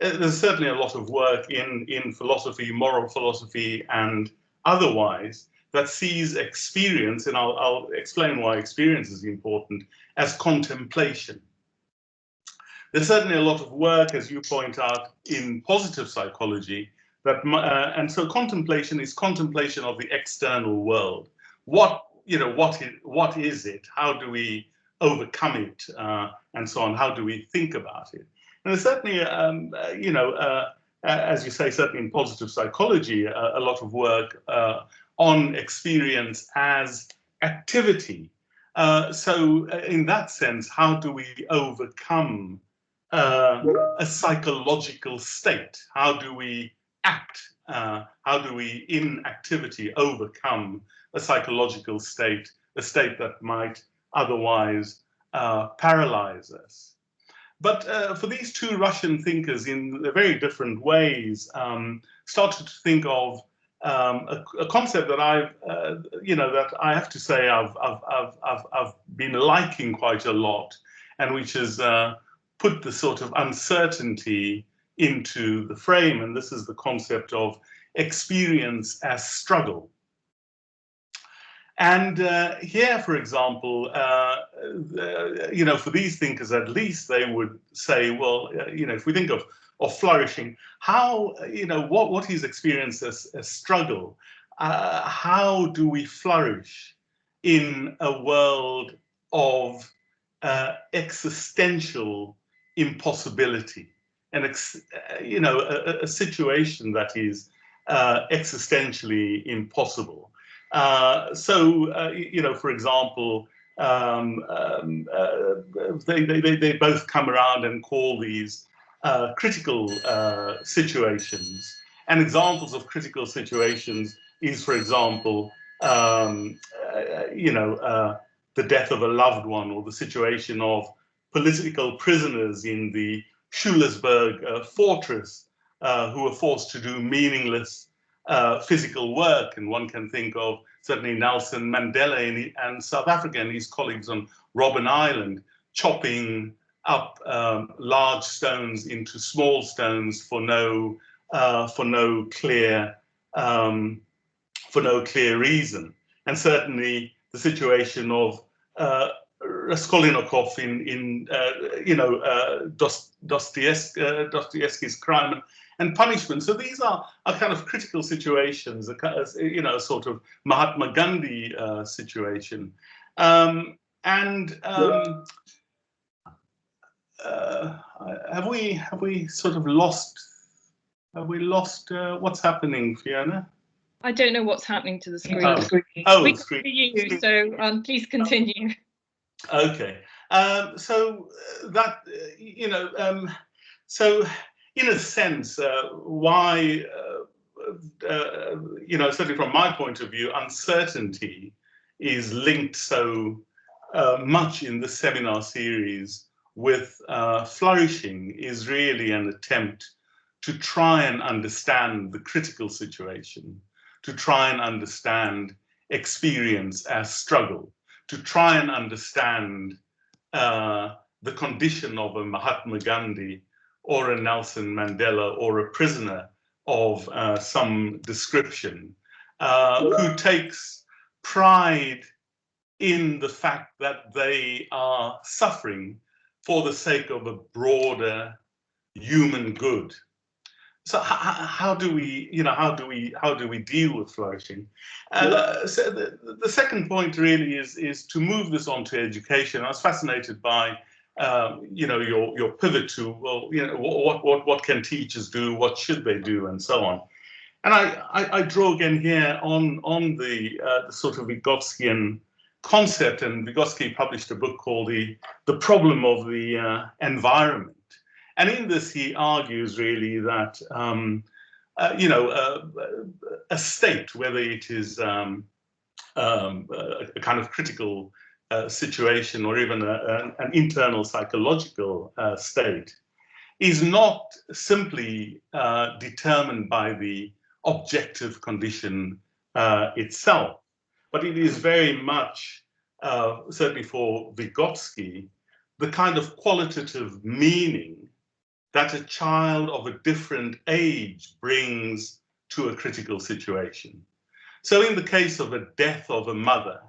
there's certainly a lot of work in philosophy, moral philosophy, and otherwise, that sees experience, and I'll explain why experience is important, as contemplation. There's certainly a lot of work, as you point out, in positive psychology, that and so contemplation is contemplation of the external world. What is it? How do we overcome it, and so on? How do we think about it? And there's certainly, as you say, certainly in positive psychology, a lot of work on experience as activity. So in that sense, how do we overcome a psychological state? How do we act? How do we, in activity, overcome a psychological state, a state that might otherwise paralyze us? But for these two Russian thinkers, in very different ways, started to think of a concept that that I have to say I've been liking quite a lot, and which has put the sort of uncertainty into the frame. And this is the concept of experience as struggle. And here, for example, for these thinkers, at least, they would say, well, if we think of flourishing, how, what is experience as struggle? How do we flourish in a world of existential impossibility, and a situation that is existentially impossible? For example, they both come around and call these critical situations. And examples of critical situations is, for example, the death of a loved one, or the situation of political prisoners in the Schulesburg fortress who are forced to do meaningless physical work. And one can think of certainly Nelson Mandela and South Africa and his colleagues on Robben Island, chopping up large stones into small stones for no clear reason. And certainly the situation of Raskolnikov in Dostoevsky's Crime and Punishment. So these are kind of critical situations, a sort of Mahatma Gandhi situation. Have we sort of lost? Have we lost? What's happening, Fiona? I don't know what's happening to the screen. We can hear you, so please continue. Okay. So in a sense, why, certainly from my point of view, uncertainty is linked so much in the seminar series with flourishing is really an attempt to try and understand the critical situation, to try and understand experience as struggle, to try and understand the condition of a Mahatma Gandhi or a Nelson Mandela or a prisoner of some description who takes pride in the fact that they are suffering for the sake of a broader human good. So how do we deal with flourishing? So the second point really is to move this on to education. I was fascinated by your pivot to, well, what can teachers do, what should they do, and so on. And I draw again here on the sort of Vygotskian concept, and Vygotsky published a book called The Problem of the Environment. And in this, he argues really that, a state, whether it is a kind of critical situation or even an internal psychological state, is not simply determined by the objective condition itself, but it is very much, certainly for Vygotsky, the kind of qualitative meaning that a child of a different age brings to a critical situation. So in the case of a death of a mother,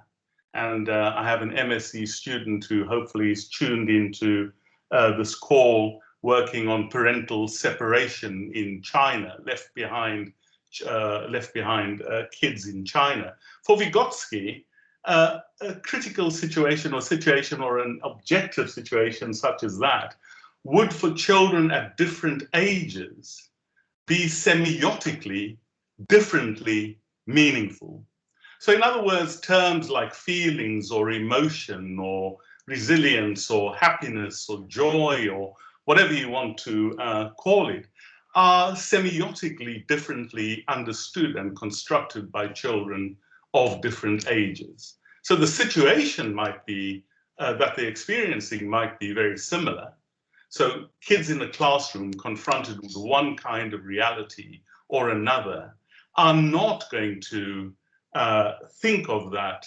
and I have an MSc student who hopefully is tuned into this call, working on parental separation in China, left behind kids in China. For Vygotsky, a critical situation or an objective situation such as that would, for children at different ages, be semiotically differently meaningful. So in other words, terms like feelings or emotion or resilience or happiness or joy or whatever you want to call it, are semiotically differently understood and constructed by children of different ages. So the situation might be that they're experiencing might be very similar. So kids in a classroom confronted with one kind of reality or another are not going to think of that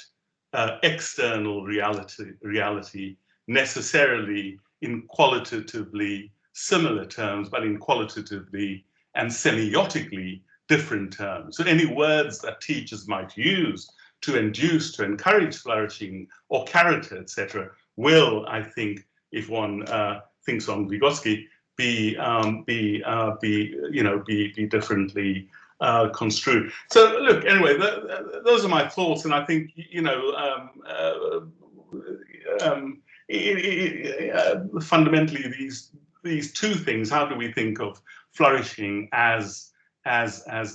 external reality necessarily in qualitatively similar terms, but in qualitatively and semiotically different terms. So any words that teachers might use to induce, to encourage flourishing or character, etc., will, I think, if one thinks on Vygotsky, be differently construed. So look, anyway, those are my thoughts, and I think fundamentally these two things. How do we think of flourishing as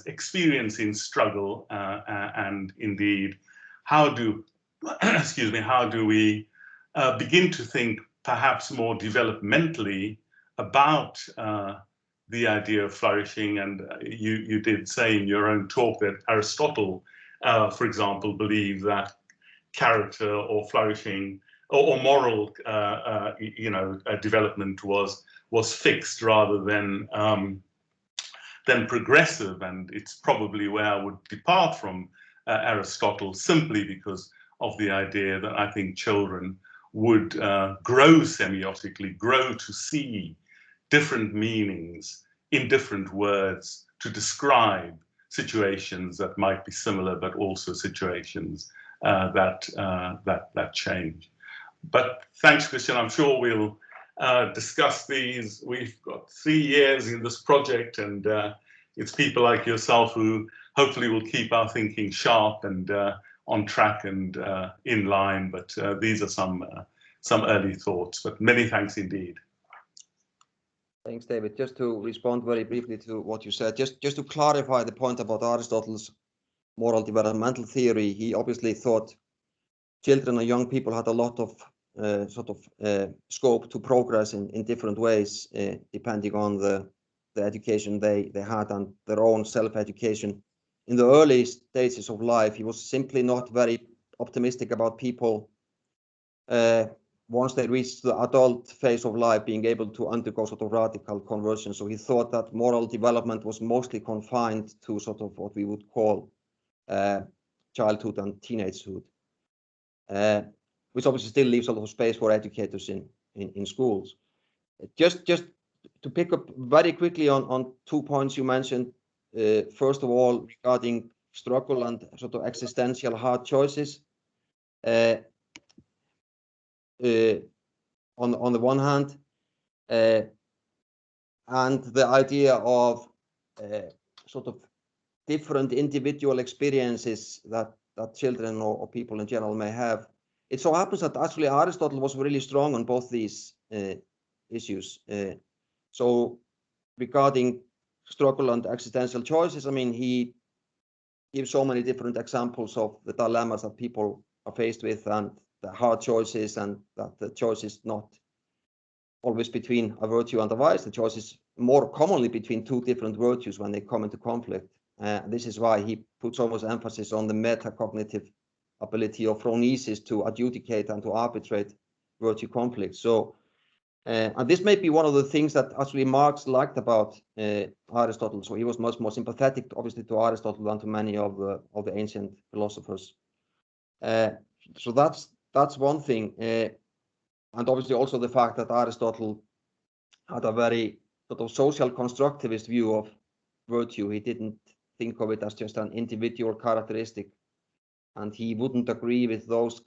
experiencing struggle, and indeed, how do we begin to think perhaps more developmentally about the idea of flourishing? And you did say in your own talk that Aristotle, for example, believed that character or flourishing or moral, development was fixed rather than progressive. And it's probably where I would depart from Aristotle, simply because of the idea that I think children would grow semiotically, grow to see different meanings in different words to describe situations that might be similar, but also situations that change. But thanks, Kristjan. I'm sure we'll discuss these. We've got 3 years in this project, and it's people like yourself who hopefully will keep our thinking sharp and on track and in line. But these are some early thoughts. But many thanks indeed. Thanks, David. Just to respond very briefly to what you said, just to clarify the point about Aristotle's moral developmental theory, he obviously thought children and young people had a lot of scope to progress in different ways, depending on the education they had and their own self-education. In the early stages of life, he was simply not very optimistic about people once they reached the adult phase of life being able to undergo sort of radical conversion. So he thought that moral development was mostly confined to sort of what we would call childhood and teenagehood, which obviously still leaves a lot of space for educators in schools. Just to pick up very quickly on 2 points you mentioned. First of all, regarding struggle and sort of existential hard choices. On the one hand, and the idea of sort of different individual experiences that children or people in general may have. It so happens that actually Aristotle was really strong on both these issues. So regarding struggle and existential choices, I mean, he gives so many different examples of the dilemmas that people are faced with and the hard choices, and that the choice is not always between a virtue and a vice. The choice is more commonly between two different virtues when they come into conflict. This is why he puts so much emphasis on the metacognitive ability of phronesis to adjudicate and to arbitrate virtue conflicts. So, and this may be one of the things that actually Marx liked about Aristotle. So he was much more sympathetic, obviously, to Aristotle than to many of the ancient philosophers. So that's one thing, and obviously also the fact that Aristotle had a very sort of social constructivist view of virtue. He didn't think of it as just an individual characteristic, and he wouldn't agree with those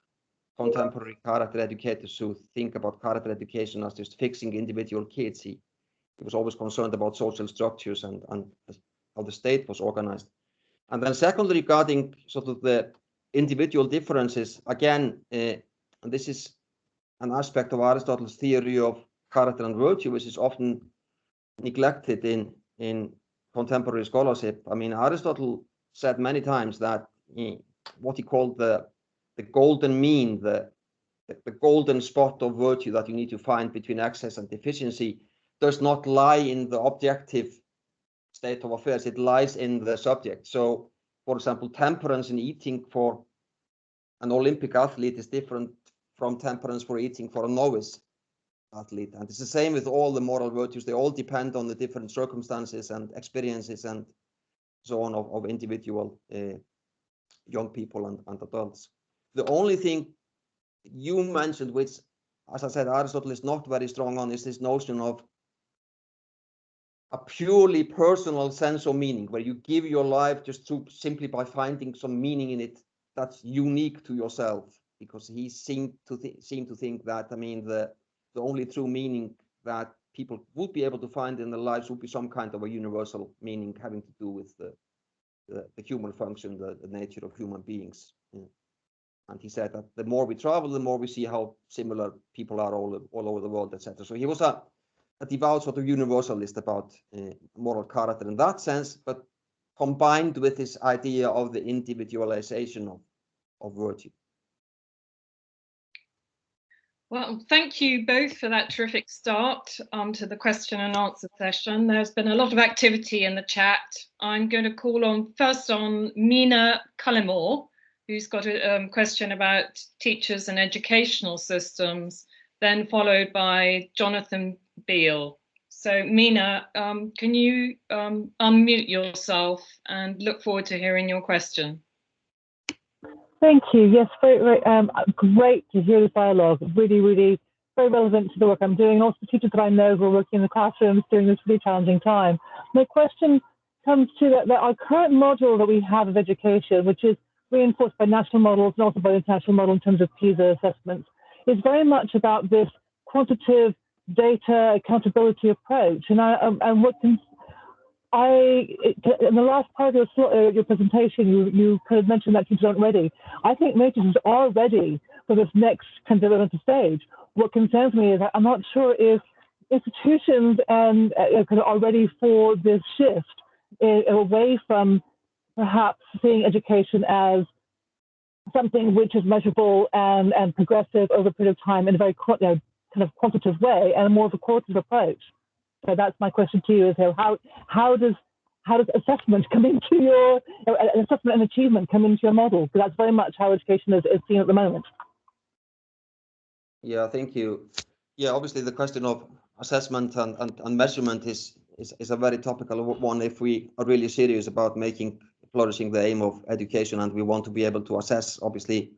contemporary character educators who think about character education as just fixing individual kids. He was always concerned about social structures and how the state was organized. And then secondly, regarding sort of the individual differences, again, and this is an aspect of Aristotle's theory of character and virtue, which is often neglected in contemporary scholarship. I mean, Aristotle said many times that what he called the golden mean, the golden spot of virtue that you need to find between excess and deficiency, does not lie in the objective state of affairs. It lies in the subject. So, for example, temperance in eating for an Olympic athlete is different from temperance for eating for a novice athlete. And it's the same with all the moral virtues. They all depend on the different circumstances and experiences and so on of individual young people and adults. The only thing you mentioned, which, as I said, Aristotle is not very strong on, is this notion of a purely personal sense of meaning, where you give your life just simply by finding some meaning in it that's unique to yourself, because he seemed to think that, I mean, the only true meaning that people would be able to find in their lives would be some kind of a universal meaning having to do with the human function, the nature of human beings. Yeah. And he said that the more we travel, the more we see how similar people are all over the world, etc. So he was a devout sort of universalist about moral character in that sense, but combined with this idea of the individualization of virtue. Well, thank you both for that terrific start to the question and answer session. There's been a lot of activity in the chat. I'm going to call on Mina Cullimore, who's got a question about teachers and educational systems, then followed by Jonathan Beale. So Mina, can you unmute yourself and look forward to hearing your question? Thank you. Yes, very, great to hear this dialogue. Really, really very relevant to the work I'm doing. Also, teachers that I know who are working in the classrooms during this really challenging time. My question comes to that our current model that we have of education, which is reinforced by national models and also by the international model in terms of PISA assessments, is very much about this quantitative data accountability approach. And in the last part of your presentation, you kind of mentioned that teachers aren't ready. I think many teachers are ready for this next kind of developmental stage. What concerns me is that I'm not sure if institutions and are ready for this shift away from perhaps seeing education as something which is measurable and progressive over a period of time in a very kind of quantitative way and more of a qualitative approach. So that's my question to you: is how does assessment come into your assessment and achievement come into your model? Because that's very much how education is seen at the moment. Yeah, thank you. Yeah, obviously the question of assessment and measurement is a very topical one if we are really serious about making flourishing the aim of education, and we want to be able to assess, obviously,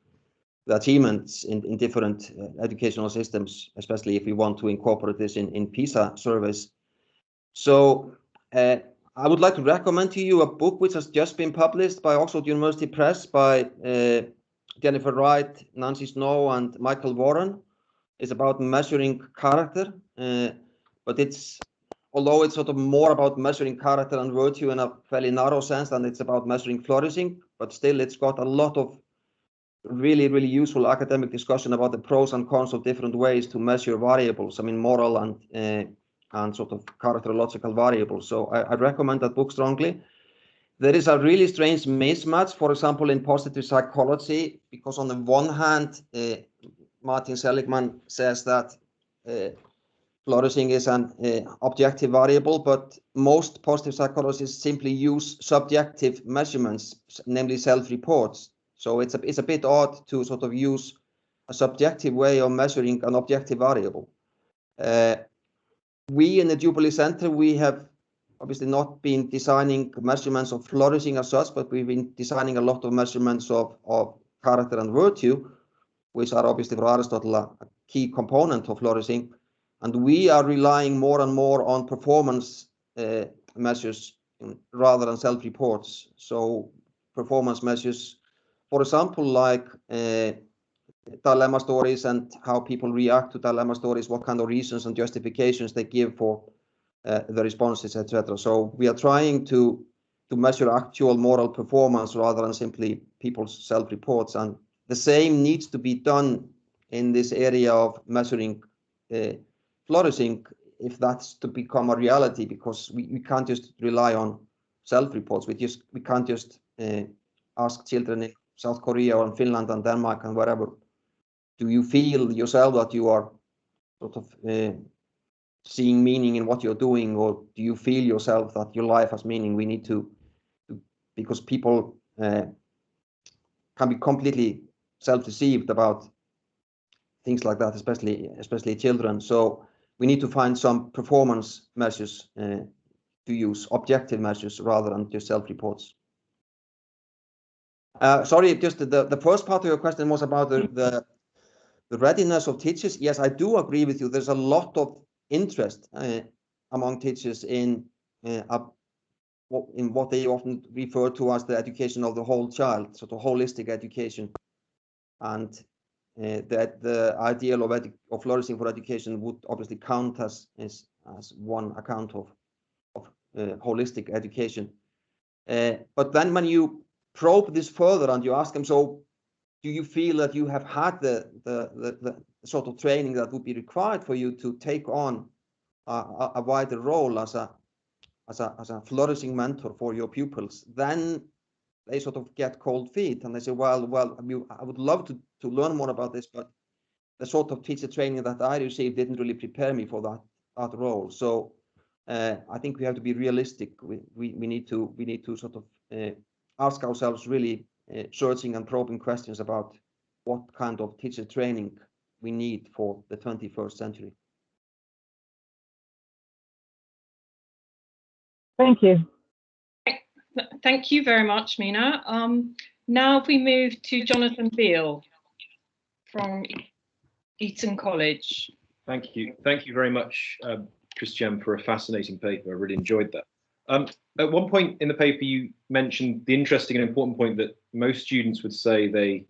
the achievements in different educational systems, especially if we want to incorporate this in PISA surveys. So I would like to recommend to you a book which has just been published by Oxford University Press by Jennifer Wright, Nancy Snow, and Michael Warren. It's about measuring character, but although it's sort of more about measuring character and virtue in a fairly narrow sense than it's about measuring flourishing, but still it's got a lot of really, really useful academic discussion about the pros and cons of different ways to measure variables. I mean, moral and sort of characterological variables. So I recommend that book strongly. There is a really strange mismatch, for example, in positive psychology, because on the one hand, Martin Seligman says that flourishing is an objective variable, but most positive psychologists simply use subjective measurements, namely self-reports. So it's a bit odd to sort of use a subjective way of measuring an objective variable. We in the Jubilee Center, we have obviously not been designing measurements of flourishing as such, but we've been designing a lot of measurements of character and virtue, which are obviously for Aristotle a key component of flourishing. And we are relying more and more on performance measures rather than self-reports. So performance measures, for example, like dilemma stories and how people react to dilemma stories, what kind of reasons and justifications they give for the responses, etc. So we are trying to measure actual moral performance rather than simply people's self-reports. And the same needs to be done in this area of measuring flourishing, if that's to become a reality, because we can't just rely on self-reports. We can't just ask children in South Korea or in Finland and Denmark and wherever, do you feel yourself that you are sort of seeing meaning in what you're doing, or do you feel yourself that your life has meaning? We need to because people can be completely self-deceived about things like that, especially children. So we need to find some performance measures to use, objective measures rather than just self-reports. Sorry, just the first part of your question was about the readiness of teachers. Yes, I do agree with you. There's a lot of interest among teachers in what they often refer to as the education of the whole child, sort of holistic education. And that the ideal of flourishing for education would obviously count as one account of holistic education. But then when you probe this further and you ask them, so do you feel that you have had the sort of training that would be required for you to take on a wider role as a flourishing mentor for your pupils? Then they sort of get cold feet and they say, well, I would love to learn more about this, but the sort of teacher training that I received didn't really prepare me for that role. So I think we have to be realistic. We need to sort of ask ourselves really searching and probing questions about what kind of teacher training we need for the 21st century. Thank you. Thank you very much, Mina. Now if we move to Jonathan Beale from Eton College. Thank you. Thank you very much, Kristján, for a fascinating paper. I really enjoyed that. At one point in the paper, you mentioned the interesting and important point that most students would say they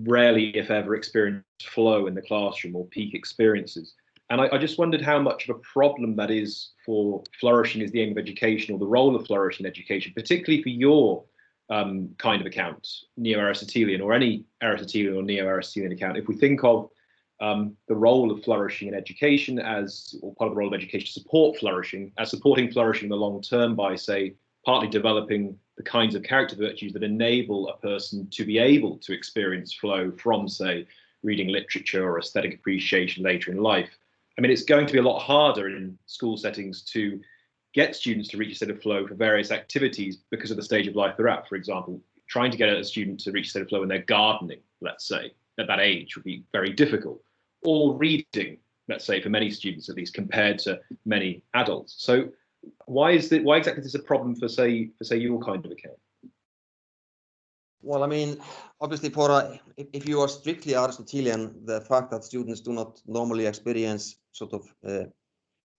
rarely, if ever, experience flow in the classroom or peak experiences. And I just wondered how much of a problem that is for flourishing as the aim of education, or the role of flourishing in education, particularly for your kind of account, neo-Aristotelian, or any Aristotelian or neo-Aristotelian account. If we think of the role of flourishing in education as, or part of the role of education to support flourishing, as supporting flourishing in the long term by, say, partly developing the kinds of character virtues that enable a person to be able to experience flow from, say, reading literature or aesthetic appreciation later in life. I mean, it's going to be a lot harder in school settings to get students to reach a state of flow for various activities because of the stage of life they're at. For example, trying to get a student to reach a state of flow when they're gardening, let's say, at that age would be very difficult. Or reading, let's say, for many students at least, compared to many adults. So why exactly is this a problem for say your kind of account? Well, I mean, obviously, if you are strictly Aristotelian, the fact that students do not normally experience sort of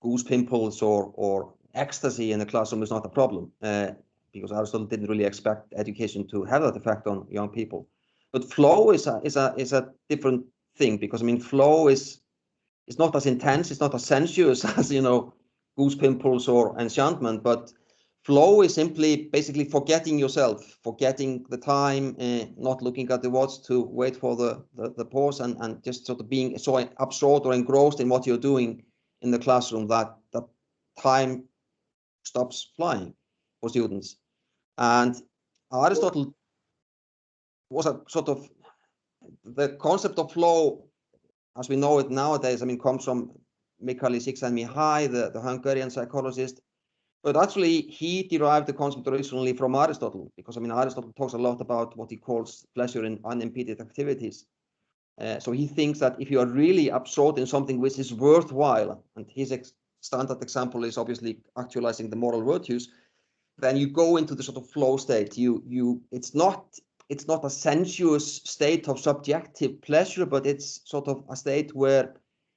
goose pimples or ecstasy in the classroom is not a problem, because Aristotle didn't really expect education to have that effect on young people. But flow is a different thing, because I mean, flow is not as intense, it's not as sensuous as, you know, goose pimples or enchantment, but flow is simply basically forgetting yourself, forgetting the time, not looking at the watch to wait for the pause, and just sort of being so absorbed or engrossed in what you're doing in the classroom that time stops flying for students. And Aristotle was a sort of, the concept of flow as we know it nowadays, I mean, comes from Mihaly Csikszentmihalyi, the Hungarian psychologist. But actually, he derived the concept originally from Aristotle, because I mean, Aristotle talks a lot about what he calls pleasure in unimpeded activities. So he thinks that if you are really absorbed in something which is worthwhile, and his standard example is obviously actualizing the moral virtues, then you go into the sort of flow state. It's not a sensuous state of subjective pleasure, but it's sort of a state where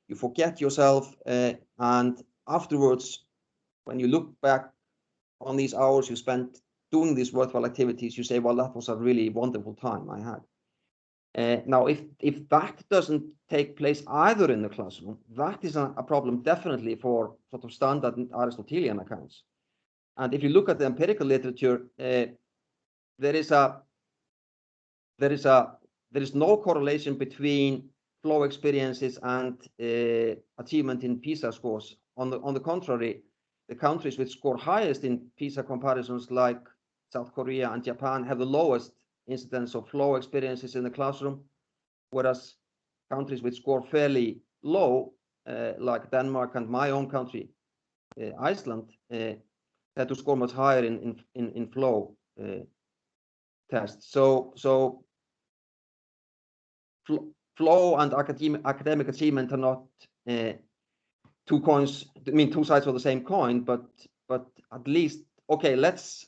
you forget yourself, and afterwards, when you look back on these hours you spent doing these worthwhile activities, you say, well, that was a really wonderful time I had. Now, if that doesn't take place either in the classroom, that is a problem definitely for sort of standard Aristotelian accounts. And if you look at the empirical literature, there is no correlation between flow experiences and achievement in PISA scores. On the contrary, the countries which score highest in PISA comparisons, like South Korea and Japan, have the lowest incidence of flow experiences in the classroom, whereas countries which score fairly low like Denmark and my own country, Iceland, had to score much higher in flow tests. So flow and academic achievement are not two coins. I mean, two sides of the same coin. But at least, okay, let's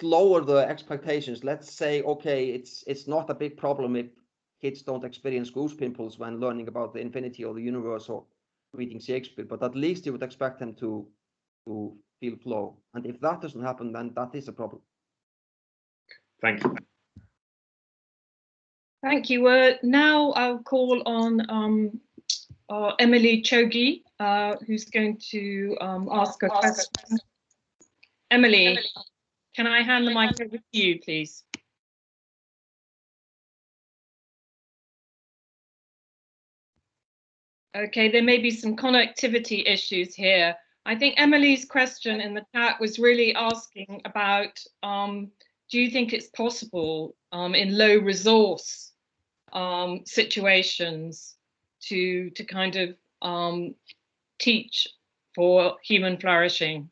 lower the expectations. Let's say, okay, it's not a big problem if kids don't experience goose pimples when learning about the infinity of the universe or reading Shakespeare. But at least you would expect them to feel flow. And if that doesn't happen, then that is a problem. Thank you. Thank you. Now I'll call on Emily Chogi, who's going to ask a question. Emily, can I hand the mic over to you, please? Okay, there may be some connectivity issues here. I think Emily's question in the chat was really asking about, do you think it's possible in low resource situations to kind of teach for human flourishing?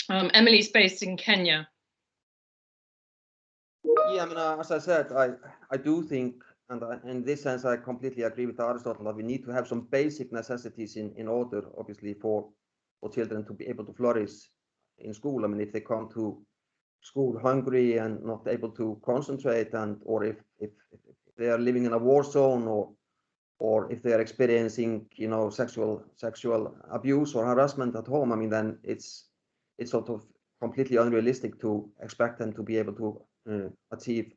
Emily's based in Kenya. Yeah, I mean, as I said, I do think, and in this sense, I completely agree with Aristotle that we need to have some basic necessities in order, obviously, for children to be able to flourish in school. I mean, if they come to school hungry and not able to concentrate, or if they are living in a war zone, or if they are experiencing, sexual abuse or harassment at home, I mean, then it's sort of completely unrealistic to expect them to be able to achieve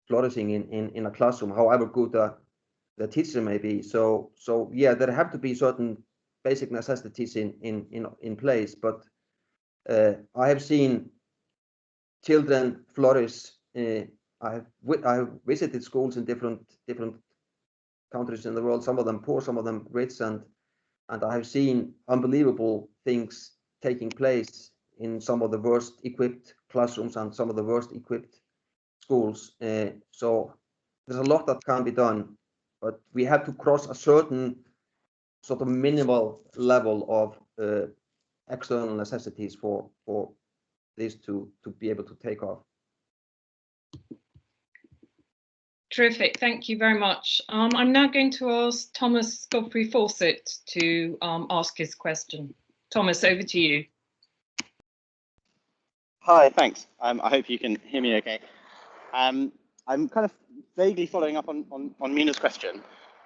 flourishing in a classroom, however good the teacher may be. So yeah, there have to be certain basic necessities in place. But I have seen children flourish. I have visited schools in different countries in the world. Some of them poor, some of them rich, and I have seen unbelievable things taking place in some of the worst equipped classrooms and some of the worst equipped schools. So there's a lot that can be done, but we have to cross a certain sort of minimal level of external necessities for this to be able to take off. Terrific, thank you very much. I'm now going to ask Thomas Godfrey Fawcett to ask his question. Thomas, over to you. Hi, thanks. I hope you can hear me okay. I'm kind of vaguely following up on Mina's question.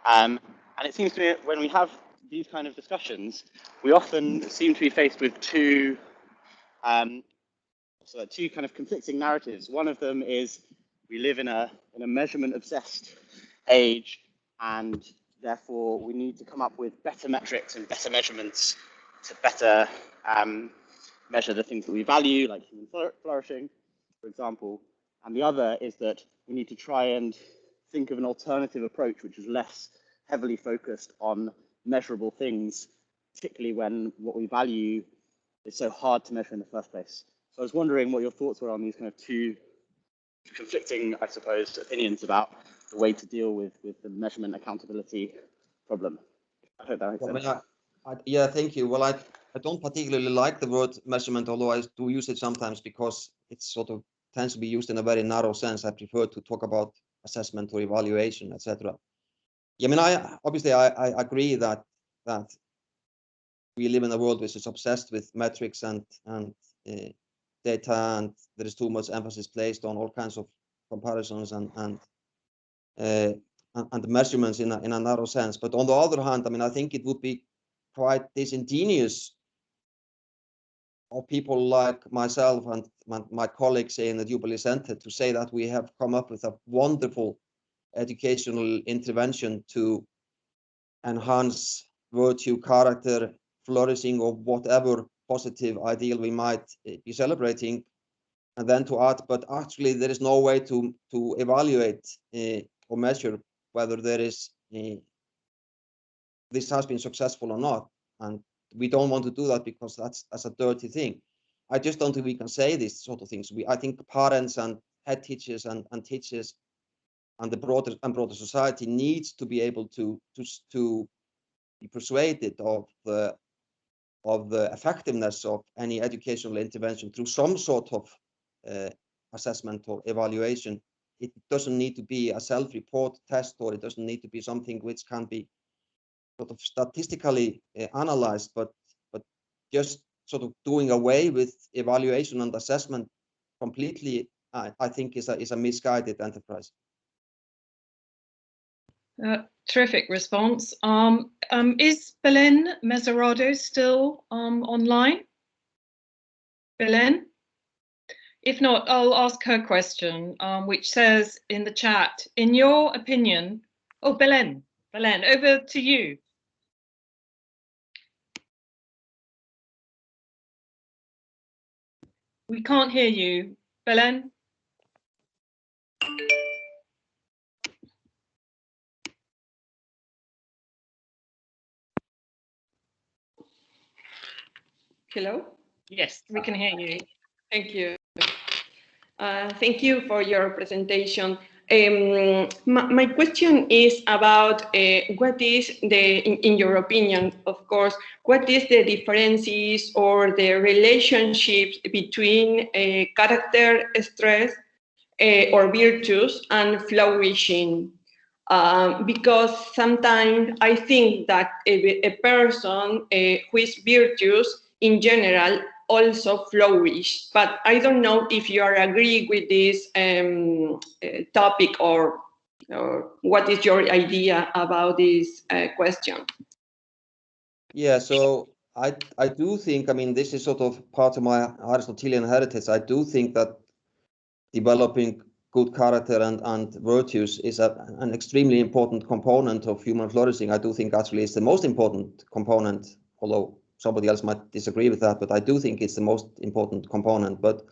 And it seems to me when we have these kind of discussions, we often seem to be faced with two kind of conflicting narratives. One of them is we live in a measurement obsessed age, and therefore we need to come up with better metrics and better measurements to better measure the things that we value, like human flourishing, for example. And the other is that we need to try and think of an alternative approach, which is less heavily focused on measurable things, particularly when what we value is so hard to measure in the first place. So I was wondering what your thoughts were on these kind of two conflicting, I suppose, opinions about the way to deal with the measurement accountability problem. I hope that makes sense. Yeah, thank you. Well, I don't particularly like the word measurement, although I do use it sometimes because it sort of tends to be used in a very narrow sense. I prefer to talk about assessment or evaluation, etc. Yeah, I mean, I agree that we live in a world which is obsessed with metrics and data, and there is too much emphasis placed on all kinds of comparisons and measurements in a narrow sense. But on the other hand, I mean, I think it would be quite disingenuous of people like myself and my colleagues in the Jubilee Center to say that we have come up with a wonderful educational intervention to enhance virtue, character, flourishing, or whatever positive ideal we might be celebrating, and then to add, but actually there is no way to evaluate or measure whether there is this has been successful or not. And we don't want to do that because that's a dirty thing. I just don't think we can say these sort of things. I think parents and head teachers and teachers and the broader society needs to be able to be persuaded of the effectiveness of any educational intervention through some sort of assessment or evaluation. It doesn't need to be a self-report test, or it doesn't need to be something which can be sort of statistically analyzed, but just sort of doing away with evaluation and assessment completely, I think is a misguided enterprise. Terrific response. Is Belen Meserrado still online? Belen? If not, I'll ask her question, which says in the chat, in your opinion, oh, Belen, over to you. We can't hear you, Belen. Hello? Yes, we can hear you. Thank you. Thank you for your presentation. My question is about what is in your opinion, of course, what is the differences or the relationships between character stress or virtues and flourishing? Because sometimes I think that a person who is virtuous in general also flourish, but I don't know if you are agree with this topic or what is your idea about this question? Yeah, so I do think, I mean, this is sort of part of my Aristotelian heritage. I do think that developing good character and virtues is an extremely important component of human flourishing. I do think actually it's the most important component, although somebody else might disagree with that, but I do think it's the most important component. But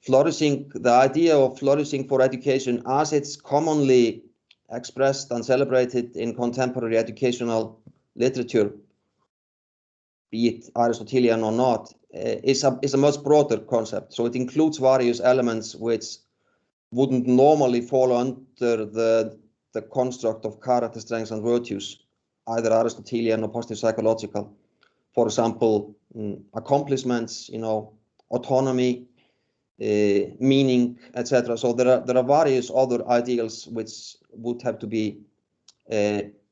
flourishing, the idea of flourishing for education as it's commonly expressed and celebrated in contemporary educational literature, be it Aristotelian or not, is a much broader concept. So it includes various elements which wouldn't normally fall under the construct of character strengths and virtues, either Aristotelian or positive psychological. For example, accomplishments, autonomy, meaning, etc. So there are various other ideals which would have to be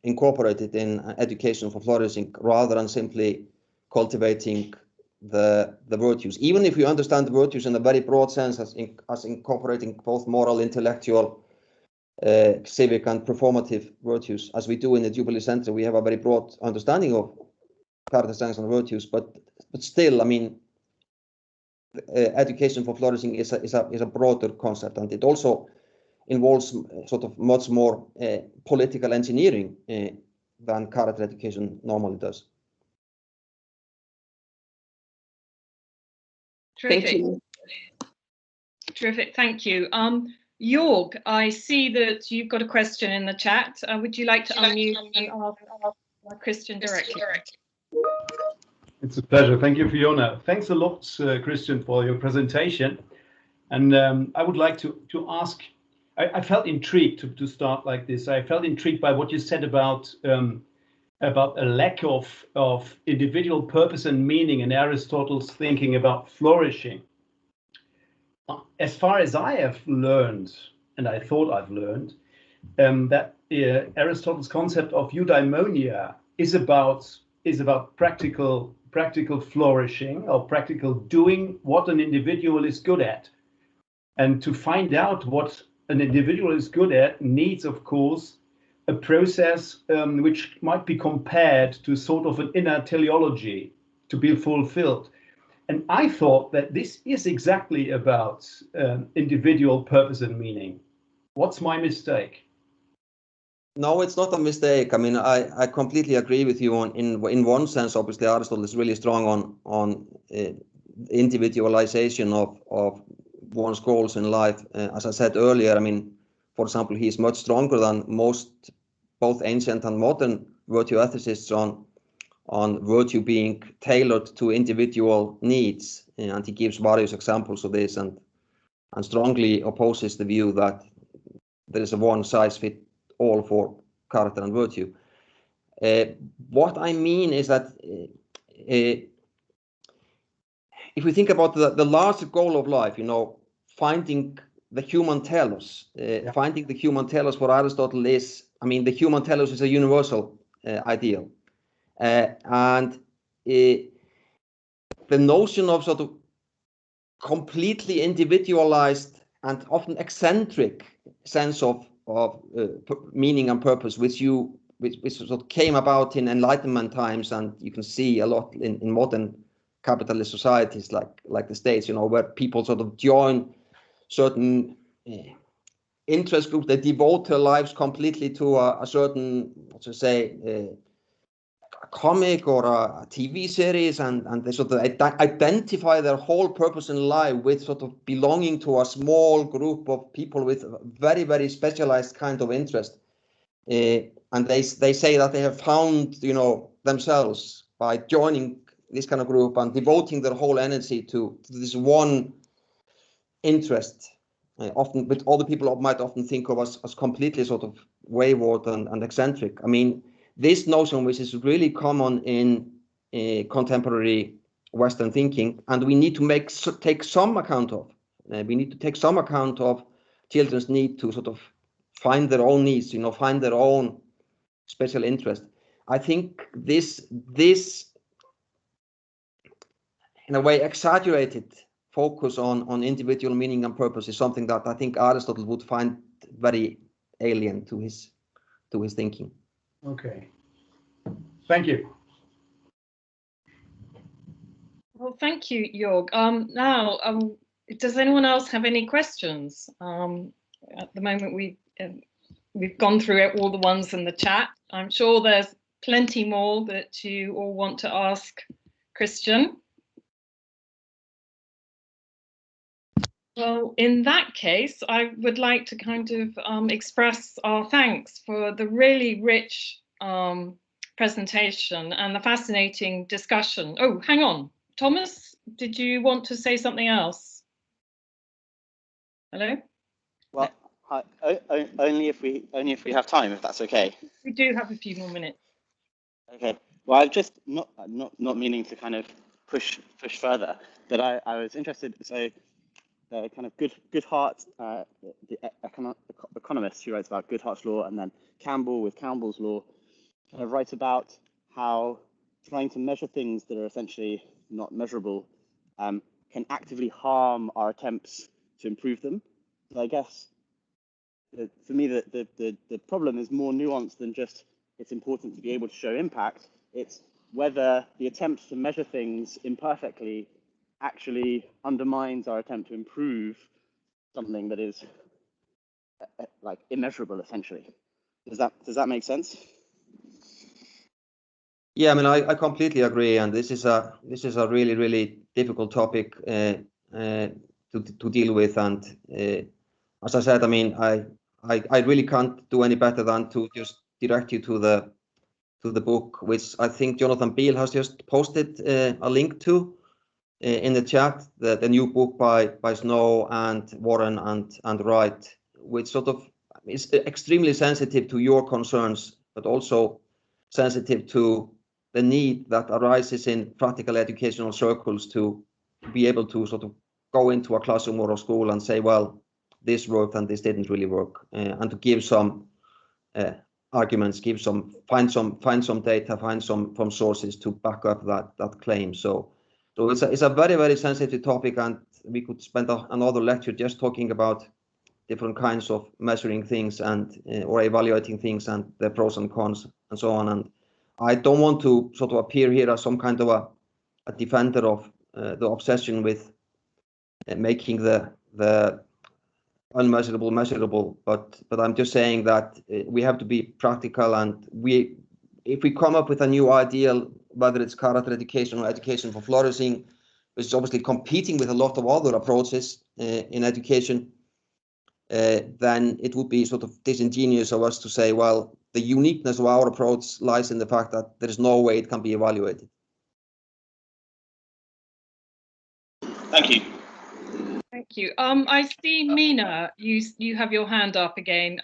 incorporated in education for flourishing, rather than simply cultivating the virtues. Even if you understand the virtues in a very broad sense as incorporating both moral, intellectual, civic and performative virtues, as we do in the Jubilee Center, we have a very broad understanding of character strengths and virtues, but still, I mean, education for flourishing is a broader concept, and it also involves sort of much more political engineering than character education normally does. Terrific. Thank you. Terrific, thank you. Jorg, I see that you've got a question in the chat. Would you like to unmute and ask Kristjan directly? It's a pleasure. Thank you, Fiona. Thanks a lot, Kristjan, for your presentation. And I would like to ask, I felt intrigued to start like this. I felt intrigued by what you said about a lack of individual purpose and meaning in Aristotle's thinking about flourishing. As far as I have learned, and I thought I've learned, that Aristotle's concept of eudaimonia is about practical flourishing, or practical doing what an individual is good at. And to find out what an individual is good at needs, of course, a process which might be compared to sort of an inner teleology to be fulfilled. And I thought that this is exactly about individual purpose and meaning. What's my mistake? No, it's not a mistake. I mean, I completely agree with you in one sense. Obviously, Aristotle is really strong on individualization of one's goals in life. As I said earlier, I mean, for example, he is much stronger than most both ancient and modern virtue ethicists on virtue being tailored to individual needs, and he gives various examples of this, and strongly opposes the view that there is a one-size-fits-all for character and virtue. What I mean is that if we think about the larger goal of life, finding the human telos, finding the human telos for Aristotle is, I mean, the human telos is a universal ideal. And the notion of sort of completely individualized and often eccentric sense of meaning and purpose, which sort of came about in Enlightenment times, and you can see a lot in modern capitalist societies like the States, where people sort of join certain interest groups. They devote their lives completely to a certain, a comic or a TV series, and they sort of identify their whole purpose in life with sort of belonging to a small group of people with very, very specialized kind of interest. And they say that they have found, themselves by joining this kind of group and devoting their whole energy to this one interest. Often, but other people might often think of as completely sort of wayward and eccentric. I mean, this notion, which is really common in contemporary Western thinking, and we need to take some account of. We need to take some account of children's need to sort of find their own needs, find their own special interest. I think this in a way exaggerated focus on individual meaning and purpose is something that I think Aristotle would find very alien to his thinking. Okay, thank you. Well, thank you, Jörg. Now, does anyone else have any questions? At the moment, we've gone through all the ones in the chat. I'm sure there's plenty more that you all want to ask Kristjan. Well, in that case, I would like to kind of express our thanks for the really rich presentation and the fascinating discussion. Oh, hang on. Thomas, did you want to say something else? Hello? Well, only if we have time, if that's okay. We do have a few more minutes. Okay. Well, I've just not meaning to kind of push further, but I was interested. So the kind of Goodhart, the economist who writes about Goodhart's law, and then Campbell with Campbell's law, kind of writes about how trying to measure things that are essentially not measurable can actively harm our attempts to improve them. So I guess for me, the problem is more nuanced than just it's important to be able to show impact. It's whether the attempt to measure things imperfectly actually undermines our attempt to improve something that is like immeasurable, essentially. Does that make sense? Yeah, I mean, I completely agree, and this is a really, really difficult topic to deal with. And as I said, I mean, I really can't do any better than to just direct you to the book, which I think Jonathan Beale has just posted a link to in the chat. The new book by Snow and Warren and Wright, which sort of is extremely sensitive to your concerns, but also sensitive to the need that arises in practical educational circles to be able to sort of go into a classroom or a school and say, well, this worked and this didn't really work, and to give some arguments, find some data, find some sources to back up that claim. So it's a very, very sensitive topic, and we could spend another lecture just talking about different kinds of measuring things and or evaluating things and the pros and cons and so on. And I don't want to sort of appear here as some kind of a defender of the obsession with making the unmeasurable measurable, but I'm just saying that we have to be practical, and if we come up with a new ideal, whether it's character education or education for flourishing, which is obviously competing with a lot of other approaches in education, then it would be sort of disingenuous of us to say, well, the uniqueness of our approach lies in the fact that there is no way it can be evaluated. Thank you. Thank you. I see Mina, you have your hand up again.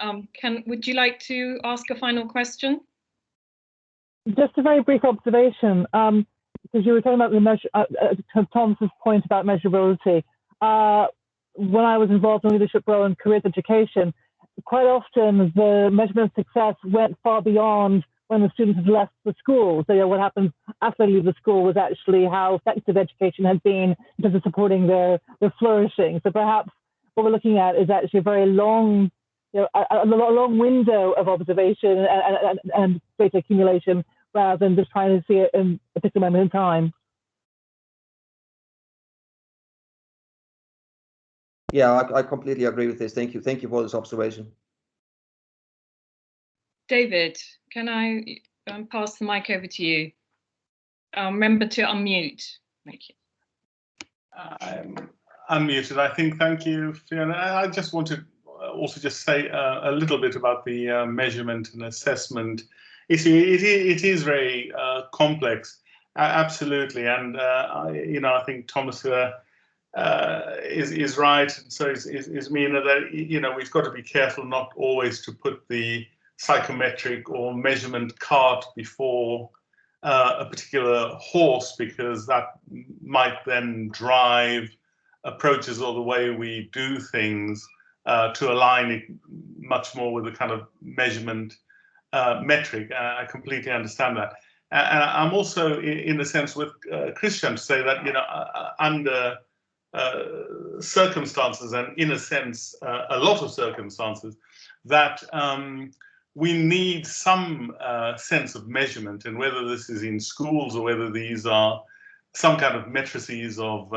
Would you like to ask a final question? Just a very brief observation, because you were talking about the measure, Thomas's point about measurability. When I was involved in leadership role in careers education, quite often the measurement of success went far beyond when the student had left the school. So what happens after they leave the school was actually how effective education has been in terms of supporting their flourishing. So perhaps what we're looking at is actually a very long, a long window of observation and data accumulation, rather than just trying to see it in a particular moment in time. Yeah, I completely agree with this. Thank you. Thank you for this observation. David, can I pass the mic over to you? Remember to unmute. Thank you. I'm unmuted, I think. Thank you, Fiona. I just want to also just say a little bit about the measurement and assessment issue. It is very complex, absolutely, and I think Thomas is right, and so is Mina, that we've got to be careful not always to put the psychometric or measurement cart before a particular horse, because that might then drive approaches or the way we do things to align it much more with the kind of measurement metric. I completely understand that. And I'm also, in a sense, with Kristján to say that, under circumstances, and in a sense, a lot of circumstances, that we need some sense of measurement, and whether this is in schools or whether these are some kind of matrices of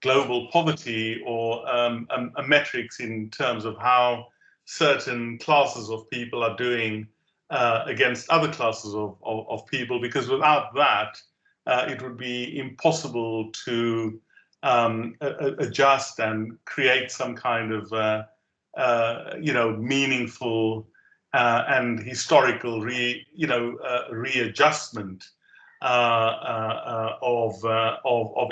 global poverty, or a metrics in terms of how certain classes of people are doing against other classes of people, because without that, it would be impossible to adjust and create some kind of meaningful and historical readjustment of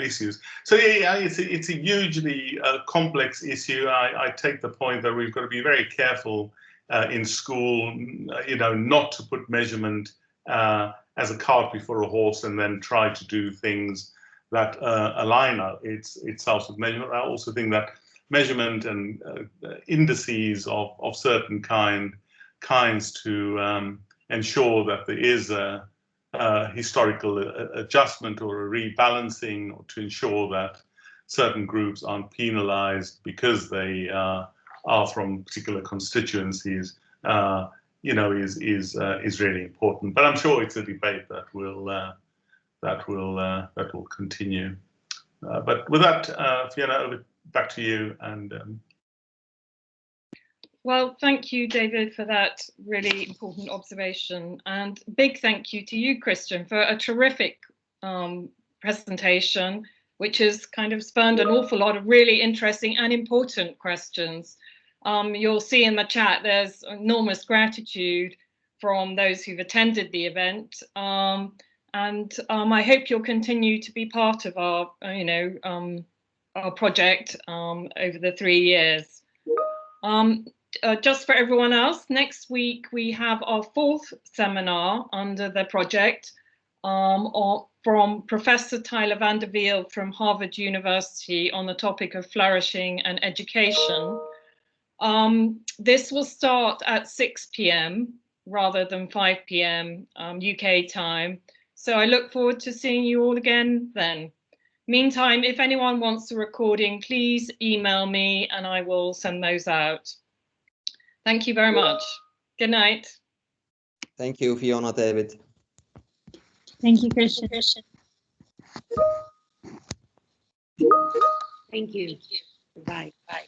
issues. So yeah, it's a hugely complex issue. I take the point that we've got to be very careful in school, not to put measurement as a cart before a horse and then try to do things that align itself with measurement. I also think that measurement and indices of certain kinds to ensure that there is a historical adjustment or a rebalancing, or to ensure that certain groups aren't penalized because they are from particular constituencies, is really important. But I'm sure it's a debate that will continue. But with that, Fiona, back to you. And well, thank you, David, for that really important observation, and big thank you to you, Kristján, for a terrific presentation, which has kind of spurned an awful lot of really interesting and important questions. You'll see in the chat there's enormous gratitude from those who've attended the event, and I hope you'll continue to be part of our, our project over the 3 years. Just for everyone else, next week we have our 4th seminar under the project from Professor Tyler van der Wiel from Harvard University on the topic of flourishing and education. This will start at 6 p.m. rather than 5 p.m. UK time. So I look forward to seeing you all again then. Meantime, if anyone wants a recording, please email me and I will send those out. Thank you very much. Good night. Thank you, Fiona, David. Thank you, Kristján. Thank you. Bye. Bye.